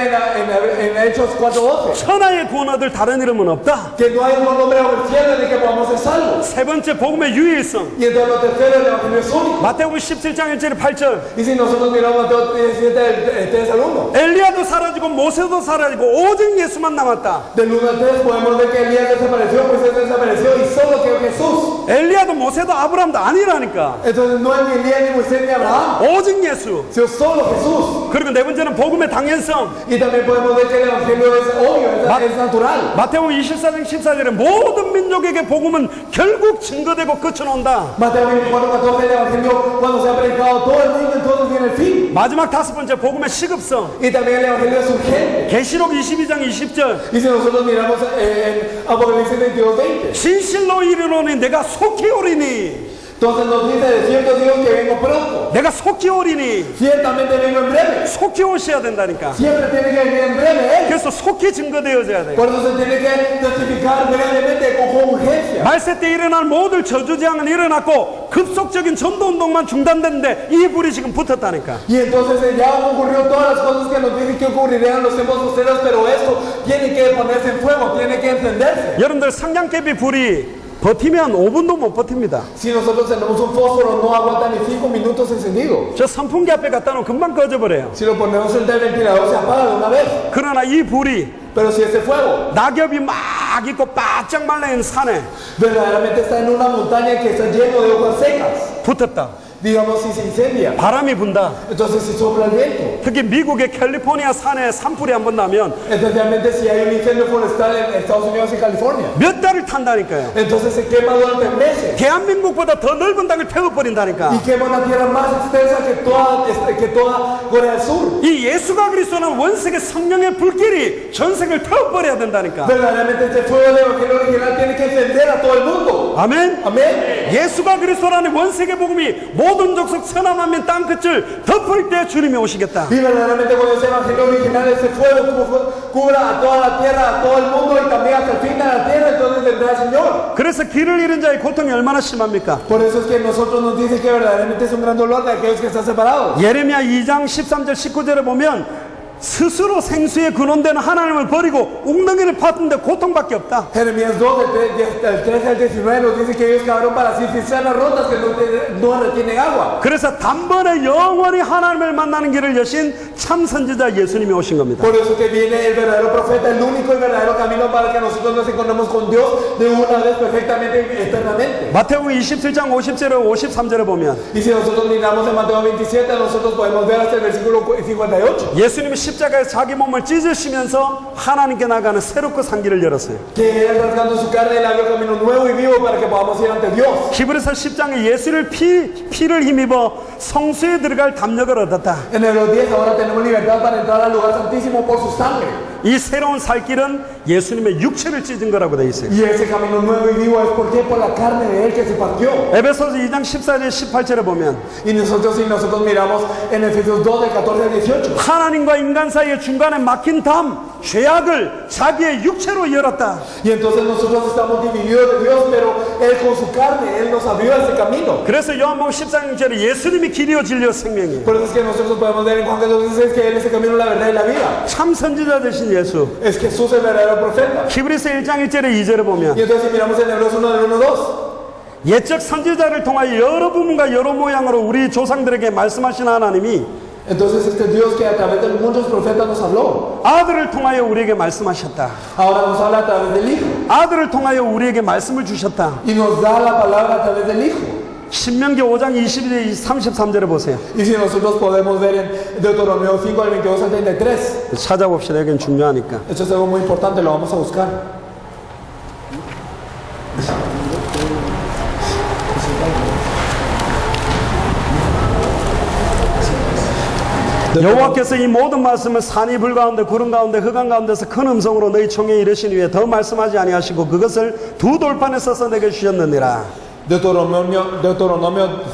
en Hechos 4:12 천하의 구원 얻을 다른 이름은 없다. que no hay un nombre bajo el cielo en el que podamos ser salvos. 세 번째, 복음의 유일성. Y entonces lo tercero, el evangelio es único. 마태복음 17장 1절 8절. Y si nosotros miramos Mateo 17, 3 al 1, 엘리야도 사라지고 모세도 사라지고 오직 예수만 남았다. del 1 al 3 podemos ver que Elías desapareció, Moisés desapareció y solo quedó Jesús. 엘리야도 모세도 아브라함도 아니라니까. Entonces no es ni Elías, ni Moisés, ni Abraham, 오직 예수. sino solo Jesús. 그리고 네 번째는 복음의 당연성. Y también podemos ver que el evangelio es obvio, es natural. 마태복음 24장 14절에 모든 민족에게 복음은 결국 증거되고 끝은 온다. Mateo 24:14, el evangelio cuando se ha predicado a todo el mundo, entonces viene el fin. 마지막 다섯 번째, 복음의 시급성. Y también el evangelio es urgente. 계시록 22장 20절. Y si nosotros miramos en Apocalipsis 22:20, 진실로 이르노니 내가 속히 오리니. entonces nos dice: de cierto Dios que vengo pronto. 내가 속히 오리니 ciertamente vengo en breve. 속히 오셔야 된다니까. Siempre tiene que venir en breve Él. 그래서 속히 증거되어져야 돼요. Por eso se tiene que testificar brevemente con urgencia. 말세 때 일어날 모든 저주재앙은 일어났고 급속적인 전도운동만 중단됐는데 이 불이 지금 붙었다니까. Y entonces ya ocurrió todas las cosas que nos dicen que ocurrirían en los tiempos posteros, pero esto tiene que ponerse en fuego, tiene que encenderse. 여러분들 상냥개비 불이 버티면 5분도 못 버팁니다. Si nosotros tenemos un fósforo, no aguanta ni 5 minutos encendido. 저 선풍기 앞에 갖다 놓으면 금방 꺼져버려요. Si lo ponemos frente al ventilador, se apaga de una vez. 그러나 이 불이 Pero si este fuego 낙엽이 막 있고 바짝 말라있는 산에 verdaderamente está en una montaña que está lleno de hojas secas, 붙었다. digamos si se incendia, 바람이 분다. entonces si sopla el viento, 특히 미국의 캘리포니아 산에 산불이 한 번 나면 especialmente si hay un incendio forestal en Estados Unidos y California, 몇 달을 탄다니까요. entonces se quema durante meses 대한민국보다 더 넓은 땅을 태워버린다니까. y quema una tierra más extensa que toda Corea del Sur. 이 예수가 그리스도는 원색의 성령의 불길이 전 세계를 태워버려야 된다니까. Verdaderamente este fuego del evangelio original tiene que encender a todo el mundo. 아멘. Amén. 예수가 그리스도라는 원색의 복음이 모든 족속 천하만민 땅끝을 덮을 때 주님이 오시겠다. Y verdaderamente con ese evangelio original, ese fuego cubra a toda la tierra, a todo el mundo y también hasta el fin de la tierra, entonces vendrá el Señor. 그래서 길을 잃은 자의 고통이 얼마나 심합니까? Por eso es que nosotros nos dice que verdaderamente es un gran dolor de aquellos que están separados. 예레미야 2장 13절 19절에 보면 스스로 생수에 근원되는 하나님을 버리고 웅덩이를 파는데 고통밖에 없다. Jeremías 2, del 13 al 19 nos dice que ellos cavaron para sí cisternas rotas que no retienen agua. 그래서 단번에 영원히 하나님을 만나는 길을 여신 참 선지자 예수님이 오신 겁니다. Por eso que viene el verdadero profeta, el único y verdadero camino para que nosotros nos encontremos con Dios de una vez perfectamente y eternamente. 마태복음 27장 50절에 53절에 보면 Y si nosotros miramos en Mateo 27, nosotros podemos ver hasta el versículo 58. 예수님이 십자가에 자기 몸을 찢으시면서 하나님께 나가는 새롭고 산 길을 열었어요. Que Él rasgando su carne le abrió camino nuevo y vivo para que podamos ir ante Dios. 히브리서 10장에 예수를 피를 힘입어 성수에 들어갈 담력을 얻었다. En Hebreos 10 ahora tenemos libertad para entrar al lugar santísimo por su sangre. 이 새로운 살 길은 예수님의 육체를 찢은 거라고 되어 있어요. Y ese camino nuevo y vivo es porque por la carne de Él que se partió. 에베소서 2장 14절 18절에 보면 Y nosotros si nosotros miramos en Efesios 2 del 14 al 18. 하나님과 인간 사이의 중간에 막힌 담, 죄악을 자기의 육체로 열었다. Y entonces nosotros estamos divididos de Dios, pero Él con su carne, Él nos abrió ese camino. 그래서 요한복음 14장절에 예수님이 길이요 진리요 생명이에요. Por eso es que nosotros podemos ver en Juan 14:16 que Él es el camino, la verdad y la vida. 참 선지자 되신 예수. Es Jesús el verdadero profeta. 히브리서 1장 1절에 2절에 보면 Y entonces si miramos en Hebreos 1 del 1 2. 옛적 선지자를 통하여 여러 부분과 여러 모양으로 우리 조상들에게 말씀하신 하나님이 Entonces este Dios que a través de muchos profetas nos habló, 아들을 통하여 우리에게 말씀하셨다. ahora nos habla a través del Hijo. 아들을 통하여 우리에게 말씀을 주셨다. Y nos da la palabra a través del Hijo. 신명기 5장 22, 33절에 보세요. Y si nosotros podemos ver en Deuteronomio 5 al 22 al 33. 찾아봅시다. 여기는 중요하니까. Esto es algo muy importante, lo vamos a buscar. 여호와께서 이 모든 말씀을 산이 불 가운데 구름 가운데 흑암 가운데서 큰 음성으로 너희 총에 이르신 후에 더 말씀하지 아니하시고 그것을 두 돌판에 써서 내게 주셨느니라. Deuteronomio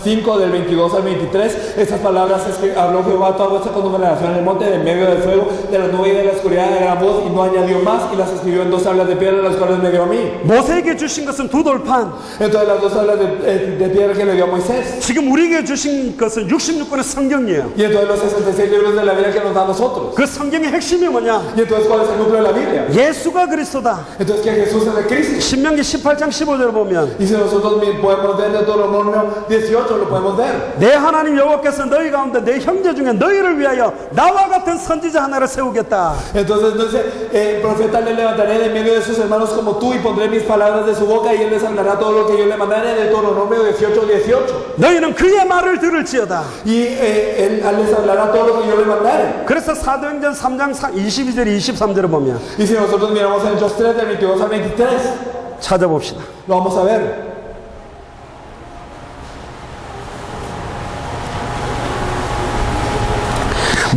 5 del 22 al 23, estas palabras es que habló Jehová a toda vuestra congregación en el monte, en medio del fuego, de la nube y de la oscuridad de gran voz, y no añadió más, y las escribió en 2 tablas de piedra, las cuales me dio a mí. 모세에게 주신 것은 두 돌판. Entonces las 2 tablas de piedra que le dio a Moisés. 지금 우리에게 주신 것은 66권의 성경이에요. Y entonces los 66 libros de la Biblia que nos da a nosotros. 그 성경의 핵심이 뭐냐? Y entonces ¿cuál es el núcleo de la Biblia? 예수가 그리스도다. Entonces que Jesús es el Cristo. 신명기 18장 15절 보면 Y si nosotros podemos ver Deuteronomio 18, lo podemos ver. 내 하나님 여호와께서 너희 가운데 내 형제 중에 너희를 위하여 나와 같은 선지자 하나를 세우겠다. Entonces el profeta le levantaré de medio de sus hermanos como tú y pondré mis palabras de su boca y él les hablará todo lo que yo le mandaré. En Deuteronomio 18, 18. 너희는 그의 말을 들을지어다. Y él les hablará todo lo que yo le mandaré. 그래서 사도행전 3장 22절 23절을 보면 Y si nosotros miramos en Hechos 3 del 22 al 23, 찾아봅시다. lo vamos a ver.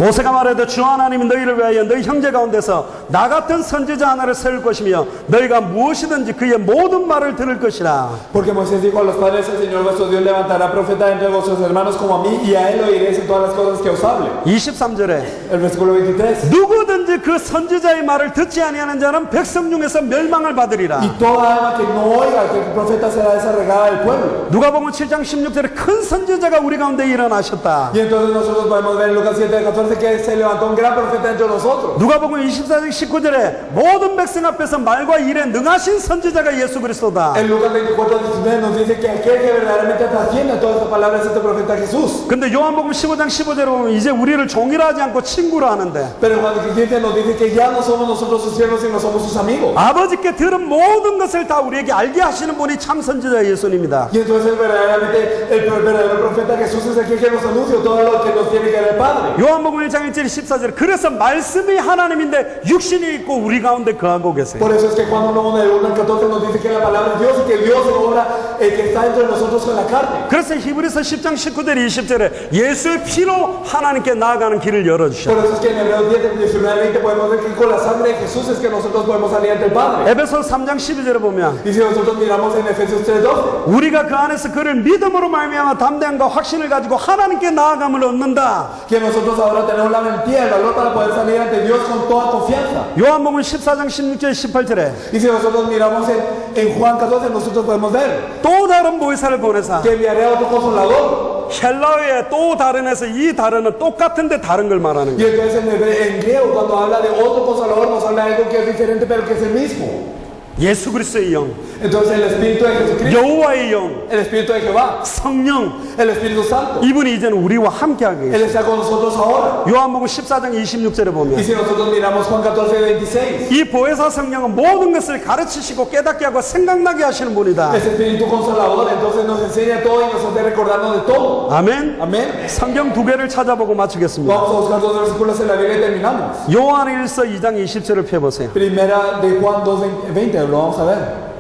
모세가 말해도 주 하나님이 너희를 위하여 너희 형제 가운데서 나 같은 선지자 하나를 세울 것이며 너희가 무엇이든지 그의 모든 말을 들을 것이라. Porque Moisés dijo a los padres, el Señor vuestro Dios levantará profeta entre vuestros hermanos como a mí, y a él oiréis en todas las cosas que os hable. 23절에 El versículo 23. 누구든지 그 선지자의 말을 듣지 아니하는 자는 백성 중에서 멸망을 받으리라. Y toda alma que no oiga que el profeta será desarraigada del pueblo. 누가복음 7장 16절에 큰 선지자가 우리 가운데 일어나셨다. Y entonces nosotros podemos ver en Lucas 7:14 que se levantó un gran profeta entre nosotros. 누가복음 24장 19절에 모든 백성 앞에서 말과 일에 능하신 선지자가 예수 그리스도다. En Lucas 24:19 nos dice que aquel que verdaderamente trasciende todas estas palabras es este profeta Jesús. 근데 요한복음 15장 15절에 보면 이제 우리를 종이라 하지 않고 친구로 하는데 Pero Juan 15 nos dice que ya no somos nosotros sus siervos, sino somos sus amigos. 아버지께 들은 모든 것을 다 우리에게 알게 하시는 분이 참 선지자 예수님입니다. Y entonces verdaderamente el verdadero profeta Jesús es aquel que nos anuncia todo lo que nos tiene que dar el Padre. 요한복음 1장 1절 14절 그래서 말씀이 하나님인데 육신이 있고 우리 가운데 거하고 계세요. Por eso es que Juan 1:1-14 nos dice que la palabra es Dios y que Dios obra el que está entre nosotros con la carne. 그래서 히브리서 10장 19절 20절에 예수의 피로 하나님께 나아가는 길을 열어주셨어요. Por eso es que en Hebreos 10:19-20 podemos ver que con la sangre de Jesús es que nosotros podemos salir ante el Padre. 에베소 3장 12절에 보면 Y si nosotros miramos en Efesios 3:12, 우리가 그 안에서 그를 믿음으로 말미암아 담대함과 확신을 가지고 하나님께 나아감을 얻는다. que nosotros ahora tenemos la valentía, el valor para poder salir ante Dios con toda confianza. 요한복음 14장 16절 18절에 Y si nosotros miramos en Juan 14, nosotros podemos ver 또 다른 보혜사를 보내사 que enviaré a otro consolador. 헬라어의 또 다른에서 이 다른은 똑같은데 다른 걸 말하는 Y 거예요. entonces en griego, cuando habla de otro consolador, nos habla de algo que es diferente, pero que es el mismo. 예수 그리스도의 영, Entonces el Espíritu de Jesucristo, 여호와의 영, el Espíritu de Jehová, 성령 el Espíritu Santo, 이분이 이제는 우리와 함께하게 Él 계세요. está con nosotros ahora. 요한복음 14장 26절에 Y 보면 si nosotros miramos Juan 14:26, 이 보혜사 성령은 모든 것을 가르치시고 깨닫게 하고 생각나게 하시는 분이다. ese Espíritu Consolador, entonces nos enseña todo y nos hace recordarnos de todo. 아멘. Amén. 성경 두 개를 찾아보고 마치겠습니다. Vamos a buscar dos versículos en la Biblia y terminamos. 요한일서 2장 20절을 펴보세요. Primera de Juan 2:20, lo vamos a ver.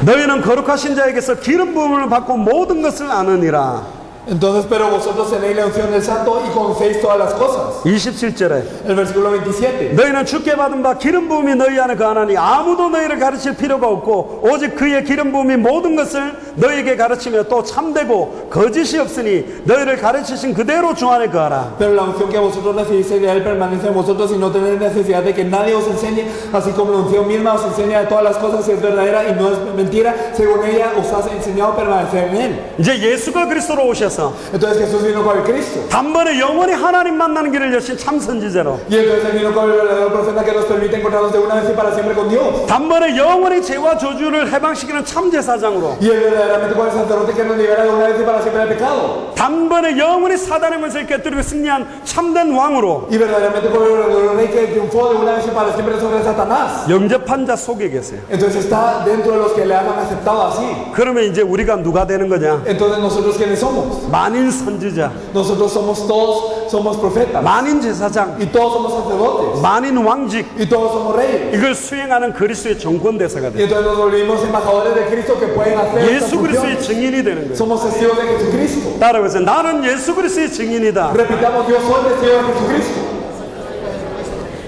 너희는 거룩하신 자에게서 기름 부음을 받고 모든 것을 아느니라. Entonces, pero vosotros tenéis la unción del Santo y conocéis todas las cosas. 27절에 El versículo 27. 너희는 주께 받은 바 기름 부음이 너희 안에 거하나니 아무도 너희를 가르칠 필요가 없고 오직 그의 기름 부음이 모든 것을 너희에게 가르치며 또 참되고 거짓이 없으니 너희를 가르치신 그대로 주 안에 거하라. Pero la unción que vosotros recibisteis de Él permanece en vosotros y no tenéis necesidad de que nadie os enseñe, así como la unción misma os enseña de todas las cosas si es verdadera y no es mentira, según ella os ha enseñado a permanecer en Él. 이제 예수가 그리스도로 오셔서 Entonces Jesús vino con el Cristo. 단번에 영원히 하나님 만나는 길을 여신 참 선지자로 Y entonces Él vino con el verdadero profeta que nos permite encontrarnos de una vez y para siempre con Dios. 단번에 영원히 죄와 저주를 해방시키는 참 제사장으로 Y Él verdaderamente con el sacerdote que nos libera de una vez y para siempre del pecado. 단번에 영원히 사단의 문세를 깨뜨리고 승리한 참된 왕으로 Y verdaderamente con el verdadero rey que triunfó de una vez y para siempre sobre Satanás. 영접한 자 속에 계세요. Entonces está dentro de los que le han aceptado así. 그러면 이제 우리가 누가 되는 거냐? Entonces nosotros quiénes somos? 만인 선지자, Nosotros somos todos, somos profetas. 만인 제사장, Y todos somos sacerdotes. 만인 왕직, Y todos somos reyes. 이걸 수행하는 그리스도의 정권 대사가 Y 돼요. entonces nos volvimos embajadores de Cristo que pueden hacer estas 예수 그리스도의 funciones. 증인이 되는 거예요. Somos testigos de Jesucristo. 따라해서 나는 예수 그리스도의 증인이다. Repitamos, yo soy testigo de Jesucristo.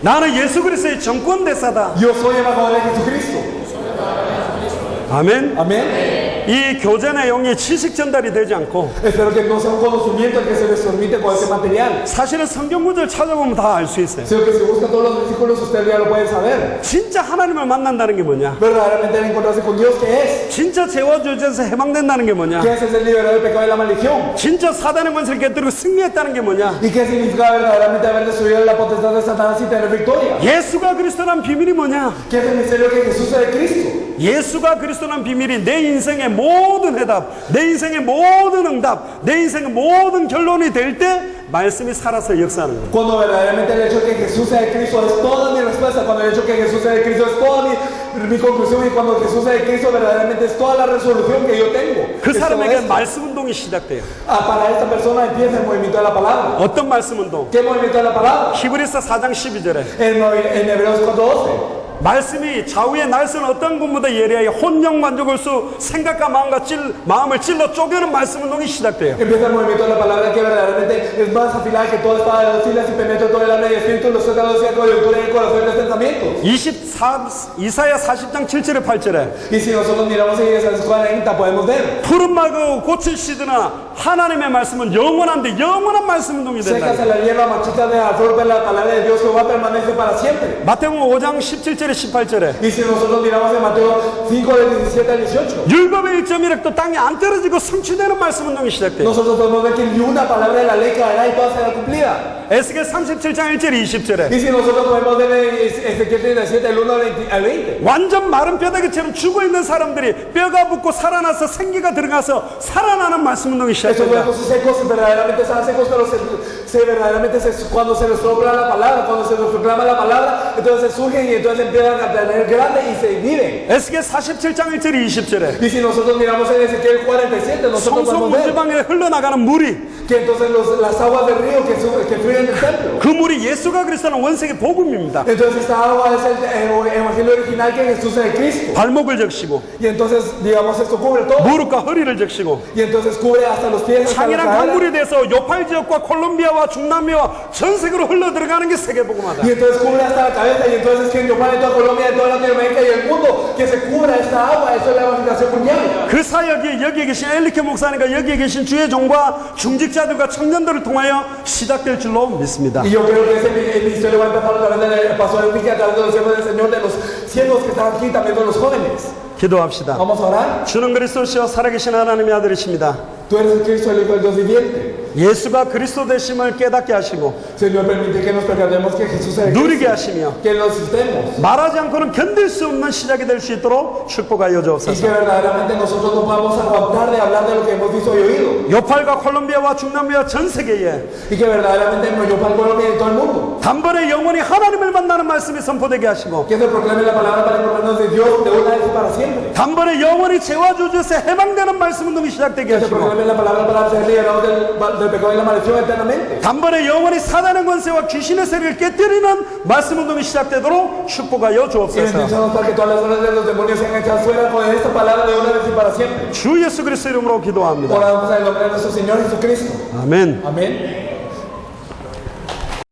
나는 예수 그리스도의 정권 대사다. Yo soy embajador de Jesucristo. 아멘. Amén. 이 교제 내용이 지식 전달이 되지 않고 Espero que no sea un conocimiento el que se les transmite con ese material. 사실은 성경 구절 찾아보면 다 알 수 있어요. Sino que si buscan todos los versículos, ustedes ya lo pueden saber. 진짜 하나님을 만난다는 게 뭐냐? Verdaderamente el encontrarse con Dios, ¿qué es? 진짜 죄와 저주에서 해방된다는 게 뭐냐? ¿Qué es el liberar del pecado y la maldición? 진짜 사단의 권세를 깨뜨리고 승리했다는 게 뭐냐? ¿Y qué significa verdaderamente haber destruido la potestad de Satanás y tener victoria? 예수가 그리스도란 비밀이 뭐냐? ¿Qué es el misterio que Jesús es de Cristo? 예수가 그리스도란 비밀이 내 인생의 모든 해답, 내 인생의 모든 응답, 내 인생의 모든 결론이 될 때 말씀이 살아서 역사하는 거예요. Cuando verdaderamente el hecho de que Jesús sea de Cristo es toda mi respuesta, cuando el hecho de que Jesús sea de Cristo es toda mi conclusión, y cuando Jesús sea de Cristo verdaderamente es toda la resolución que yo tengo. 그 Es todo 사람에게 esto. 말씀 운동이 시작돼요. Para esta persona empieza el movimiento de la palabra. 어떤 말씀 운동? ¿Qué movimiento de la palabra? 히브리서 4장 12절에 En Hebreos 4:12. 말씀이 좌우의 날선 어떤 것보다 예리하여 혼영 만족할 수 생각과 마음을 찔러 쪼개는 말씀 운동이 시작돼요. Empieza el movimiento de la palabra que verdaderamente es más afilada que toda espada de dos filas y penetra todo el alma y espíritu, los órganos y coyuntura y el corazón y los pensamientos. 이사야 40장 7절에 8절에 Y si nosotros miramos en Isaías 40 podemos ver. 푸른 말고 꽃을 시드나 하나님의 말씀은 영원한데 영원한 말씀 운동이 된다. Secas a la hierba, marchita de la flor, pero la palabra de Dios Jehová permanece para siempre. 마태복음 5장 17절에 18절에 Y si nosotros miramos en Mateo 5 del 17 al 18, 율법의 1.1획도 땅에 안 떨어지고 성취되는 말씀 운동이 시작돼요. nosotros podemos ver que ni una palabra de la ley caerá y toda será cumplida. 에스겔 37장 1절에 20절에 Y si nosotros podemos ver en Ezequiel 37 del 1 al 20, 완전 마른 뼈다귀처럼 죽어있는 사람들이 뼈가 붙고 살아나서 생기가 들어가서 살아나는 말씀 운동이 esos 시작된다. huesos secos verdaderamente están secos, pero verdaderamente cuando se les sopla la palabra, cuando se les proclama la palabra, entonces surgen y entonces empiezan a tener grande y se viven. 에스겔 47장 1절에 20절에 Y si nosotros miramos en Ezequiel 47, nosotros 성소 podemos ver 문지방에 흘러나가는 물이 que entonces las aguas del río que fluyen del templo. 그 물이 예수가 그리스도는 원색의 복음입니다. Entonces esta agua es el evangelio original que Jesús es el Cristo. 발목을 적시고 Y entonces, digamos, esto cubre todo. 무릎과 허리를 적시고 Y entonces cubre hasta los pies, hasta la 창이란 cadera. 강물이 돼서 요팔 지역과 콜롬비아와 중남미와 전 세계로 흘러 들어가는 게 세계 복음화다. Y entonces cubre hasta la cabeza. Y entonces que en Yopal, en toda Colombia, en toda Latinoamérica y el mundo, que se cubra esta agua. Eso es la evangelización mundial. 그 사역이 여기에 계신 엘리케 목사님과 여기에 계신 주의 종과 중직자들과 청년들을 통하여 시작될 줄로 믿습니다. Y yo creo que ese ministerio va a empezar a través del pastor Enrique, a través de los siervos del Señor, de los siervos que están aquí, también de los jóvenes. 기도합시다. Vamos a orar. 주는 그리스도시여 살아계신 하나님의 아들이십니다. Tú eres el Cristo, el Hijo del Dios viviente. 예수가 그리스도 되심을 깨닫게 하시고 Señor, permite que nos percatemos que Jesús es el 누리게 Cristo, 하시며 que nos asustemos. 말하지 않고는 견딜 수 없는 시작이 될 수 있도록 축복하여 Y que 주옵소서. verdaderamente nosotros no podamos aguantar de hablar de lo que hemos visto y oído. 요팔과 콜롬비아와 중남미와 전 세계에 Y que verdaderamente en Yopal, Colombia y en todo el mundo, 단번에 영원히 하나님을 만나는 말씀이 선포되게 하시고 que se proclame la palabra para informarnos de Dios de una vez y para siempre. 단번에 영원히 죄와 주저에서 해방되는 말씀 운동이 시작되게 Que se 하시고 proclame la palabra para ser liberados del pecado y la maldición eternamente. 단번에 영원히 사단의 권세와 귀신의 세력을 깨뜨리는 말씀 운동이 시작되도록 축복하여 Y 주옵소서. bendicemos para que todas las obras de los demonios sean echadas fuera con esta palabra de una vez y para siempre. 주 예수 그리스도 이름으로 기도합니다. Oramos en el nombre de nuestro Señor Jesucristo. 아멘. Amén.